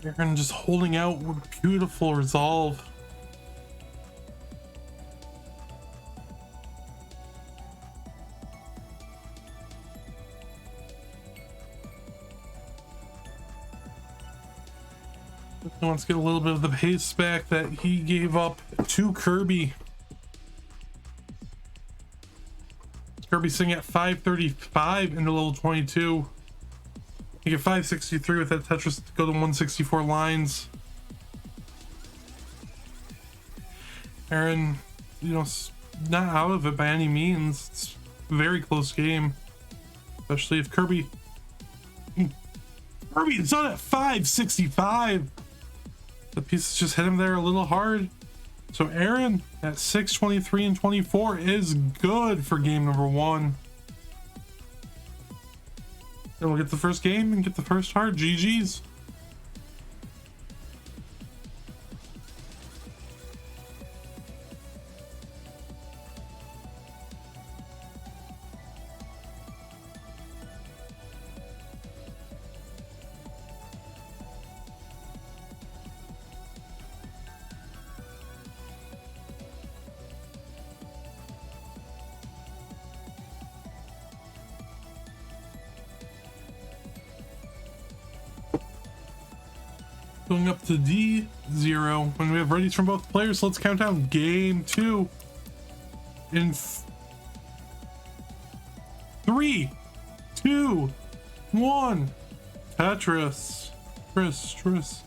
Eren just holding out with beautiful resolve. He wants to get a little bit of the pace back that he gave up to Kirby. Kirby sitting at 535 into level 22. You get 563 with that Tetris to go to 164 lines. Eren, you know, not out of it by any means. It's a very close game, especially if Kirby is on at 565. The pieces just hit him there a little hard. So Eren at 623 and 24 is good for game number 1. And we'll get the first game and get the first heart. GG's. Going up to D0 when we have readies from both players. So let's count down game 2 in 3, 2, 1. Tetris. Tris.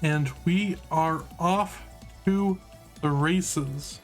And we are off to the races.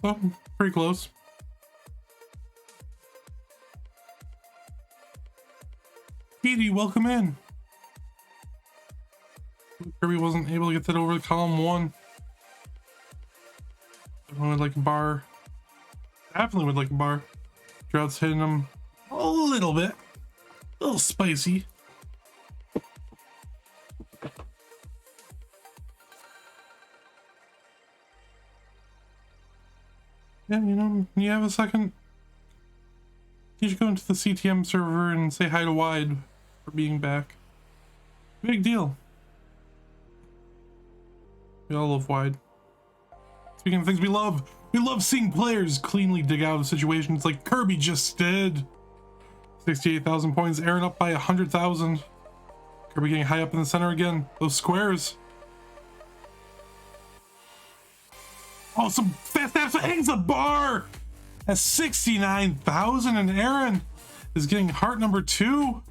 Oh, pretty close. Petey, welcome in. Kirby wasn't able to get that over to column 1. I would like a bar. Definitely would like a bar. Drought's hitting him a little bit. A little spicy. Yeah, you know, you have a second. You should go into the CTM server and say hi to Wide for being back. Big deal. We all love Wide. Speaking of things we love seeing players cleanly dig out of situations like Kirby just did. 68,000 points, Eren up by 100,000. Kirby getting high up in the center again. Those squares. Oh, some fast apps hangs a bar at 69,000, and Eren is getting heart number 2.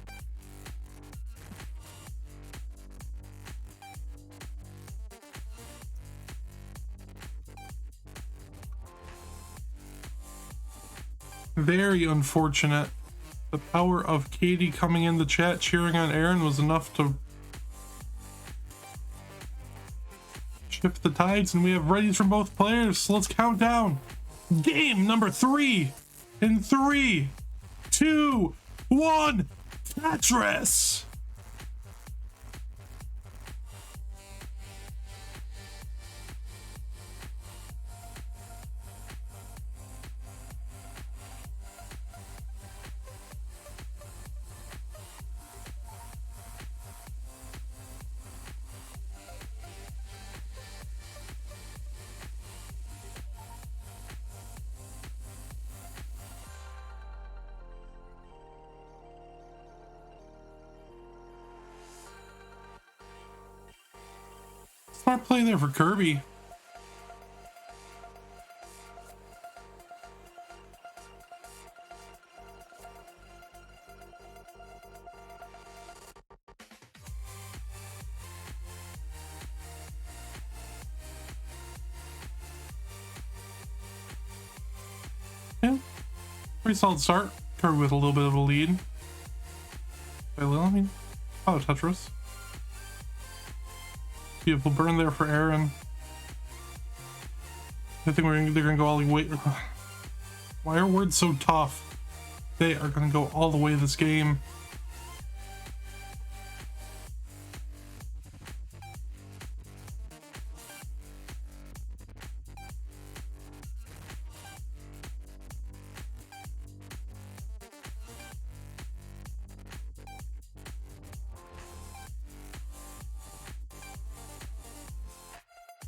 Very unfortunate. The power of Katie coming in the chat cheering on Eren was enough to shift the tides, and we have readies from both players. So let's count down game number 3 in 3, 2, 1. Tetris. Smart play there for Kirby. Pretty solid start. Kirby with a little bit of a lead. By a little, I mean, oh, Tetris. Beautiful burn there for Eren. I think they're gonna go all the way. Why are words so tough? They are gonna go all the way this game.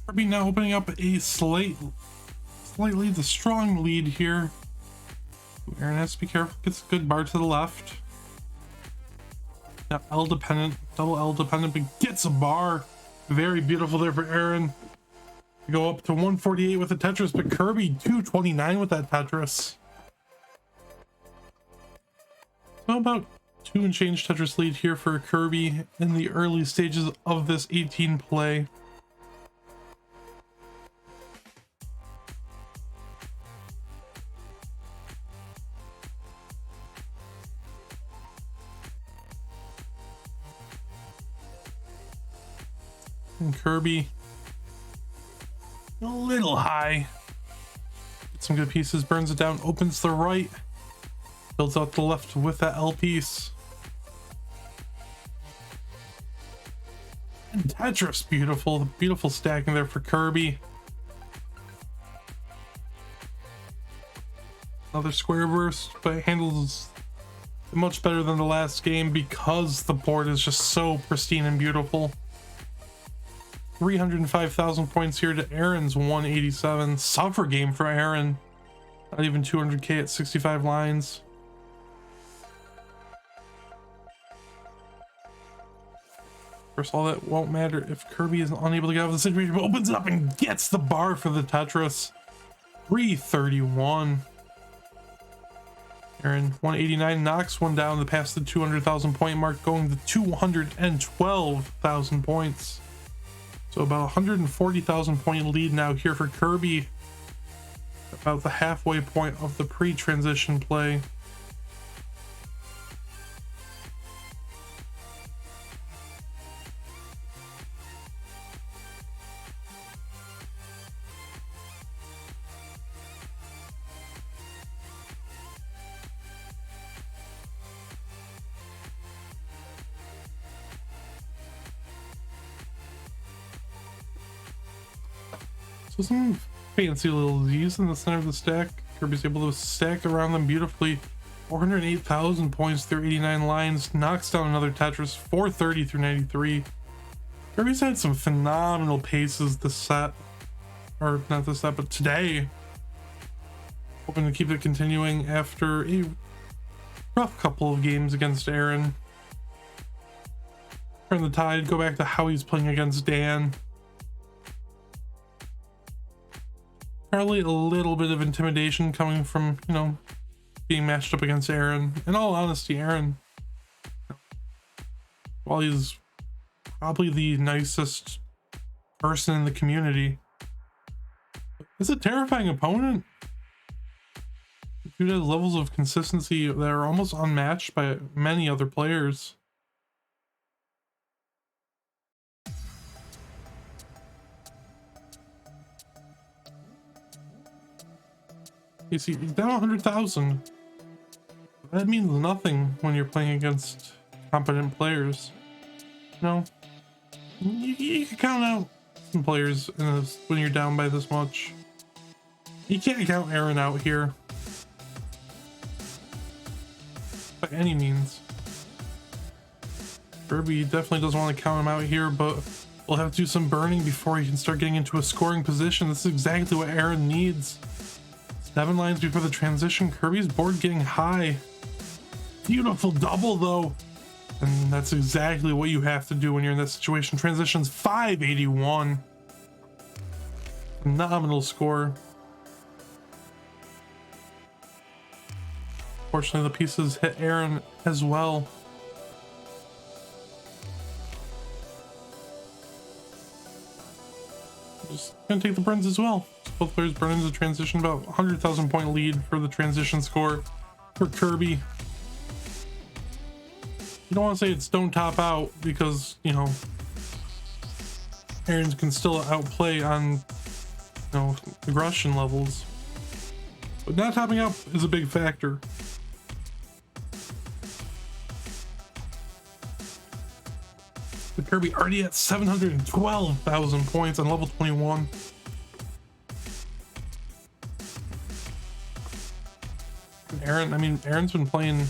Kirby now opening up a slightly the strong lead here. Eren has to be careful, gets a good bar to the left. Now L dependent, double L dependent, but gets a bar. Very beautiful there for Eren. Go up to 148 with the Tetris, but Kirby 229 with that Tetris. So about 2 and change Tetris lead here for Kirby in the early stages of this 18 play. And Kirby a little high. Gets some good pieces, burns it down, opens the right, builds out the left with that L piece. And Tetris, beautiful stacking there for Kirby. Another square burst, but it handles much better than the last game because the board is just so pristine and beautiful. 305,000 points here to Eren's 187. Suffer game for Eren. Not even 200k at 65 lines. First of all, that won't matter if Kirby is unable to get out of the situation, but opens it up and gets the bar for the Tetris. 331. Eren 189 knocks one down to pass the 200,000 point mark, going to 212,000 points. So about 140,000 point lead now here for Kirby. About the halfway point of the pre-transition play. So some fancy little Z's in the center of the stack. Kirby's able to stack around them beautifully. 408,000 points through 89 lines. Knocks down another Tetris. 430 through 93. Kirby's had some phenomenal paces this set. Or not this set, but today. Hoping to keep it continuing after a rough couple of games against Eren. Turn the tide, go back to how he's playing against Dan. Probably a little bit of intimidation coming from, you know, being matched up against Eren. In all honesty, Eren, while he's probably the nicest person in the community, is a terrifying opponent. Dude has levels of consistency that are almost unmatched by many other players. You see, he's down 100,000. That means nothing when you're playing against competent players. You know, you can count out some players in this, when you're down by this much. You can't count Eren out here. By any means. Kirby definitely doesn't want to count him out here, but we'll have to do some burning before he can start getting into a scoring position. This is exactly what Eren needs. 7 lines before the transition. Kirby's board getting high. Beautiful double though. And that's exactly what you have to do when you're in that situation. Transitions 581. Phenomenal score. Fortunately, the pieces hit Eren as well. Just gonna take the burns as well. Both players burn into the transition. About 100,000 point lead for the transition score. for Kirby. You don't want to say it's don't top out because, you know, Eren can still outplay on, you know, aggression levels. But not topping out is a big factor. The Kirby already at 712,000 points on level 21. And Eren, I mean, Eren's been playing,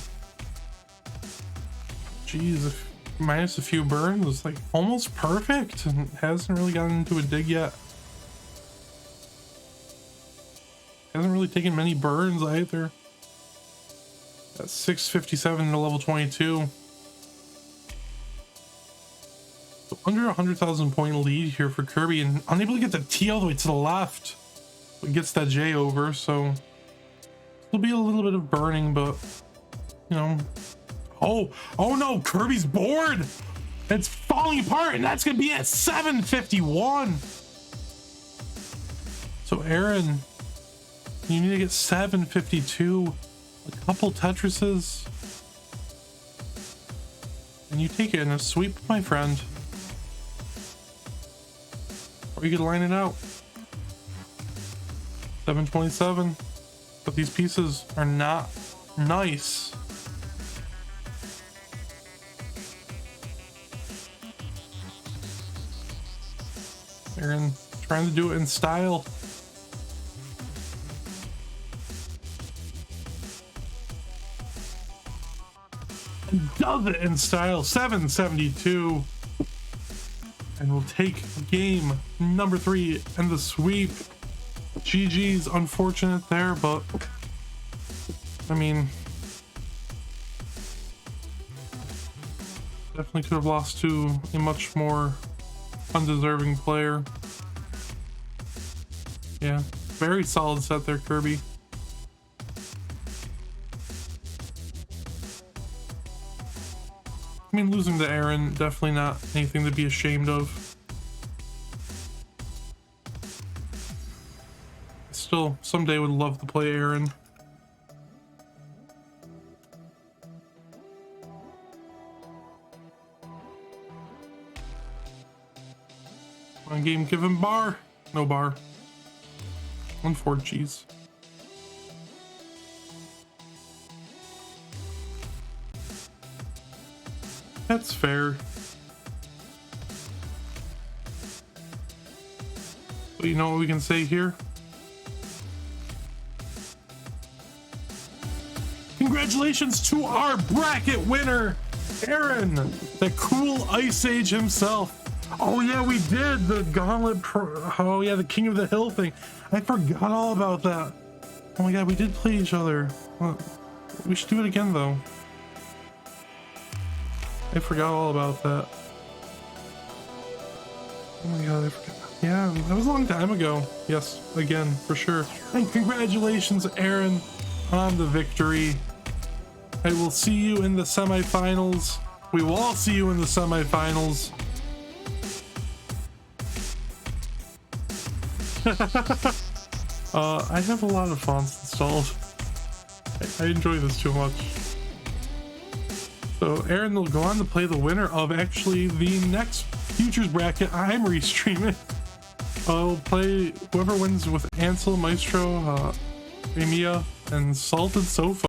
geez, minus a few burns, like almost perfect, and hasn't really gotten into a dig yet. Hasn't really taken many burns either. That's 657 to level 22. So under 100,000 point lead here for Kirby, and unable to get the T all the way to the left. But gets that J over, so there'll be a little bit of burning, but you know. Oh no, Kirby's board! It's falling apart, and that's gonna be at 751. So Eren, you need to get 752, a couple Tetrises, and you take it in a sweep, my friend. Or you could line it out. 727, but these pieces are not nice. Eren trying to do it in style. And does it in style. 772. And we'll take game number 3 and the sweep. GG's, unfortunate there, but I mean, definitely could have lost to a much more undeserving player. Yeah, very solid set there, Kirby. I mean, losing to Eren, definitely not anything to be ashamed of. Still, someday would love to play Eren. One game given bar. No bar. 1-4 cheese. That's fair. But you know what we can say here? Congratulations to our bracket winner, Eren, the cool Ice Age himself. Oh yeah, we did the gauntlet oh yeah, the King of the Hill thing. I forgot all about that. Oh my god, we did play each other. Well, we should do it again though. I forgot all about that. Oh my god, I forgot. Yeah, that was a long time ago. Yes, again, for sure. And congratulations, Eren, on the victory. I will see you in the semifinals. We will all see you in the semifinals. I have a lot of fonts installed. I enjoy this too much. So Eren will go on to play the winner of actually the next futures bracket I'm restreaming. I'll play whoever wins with Ansel, Maestro, Emiya, and Salted Sofa.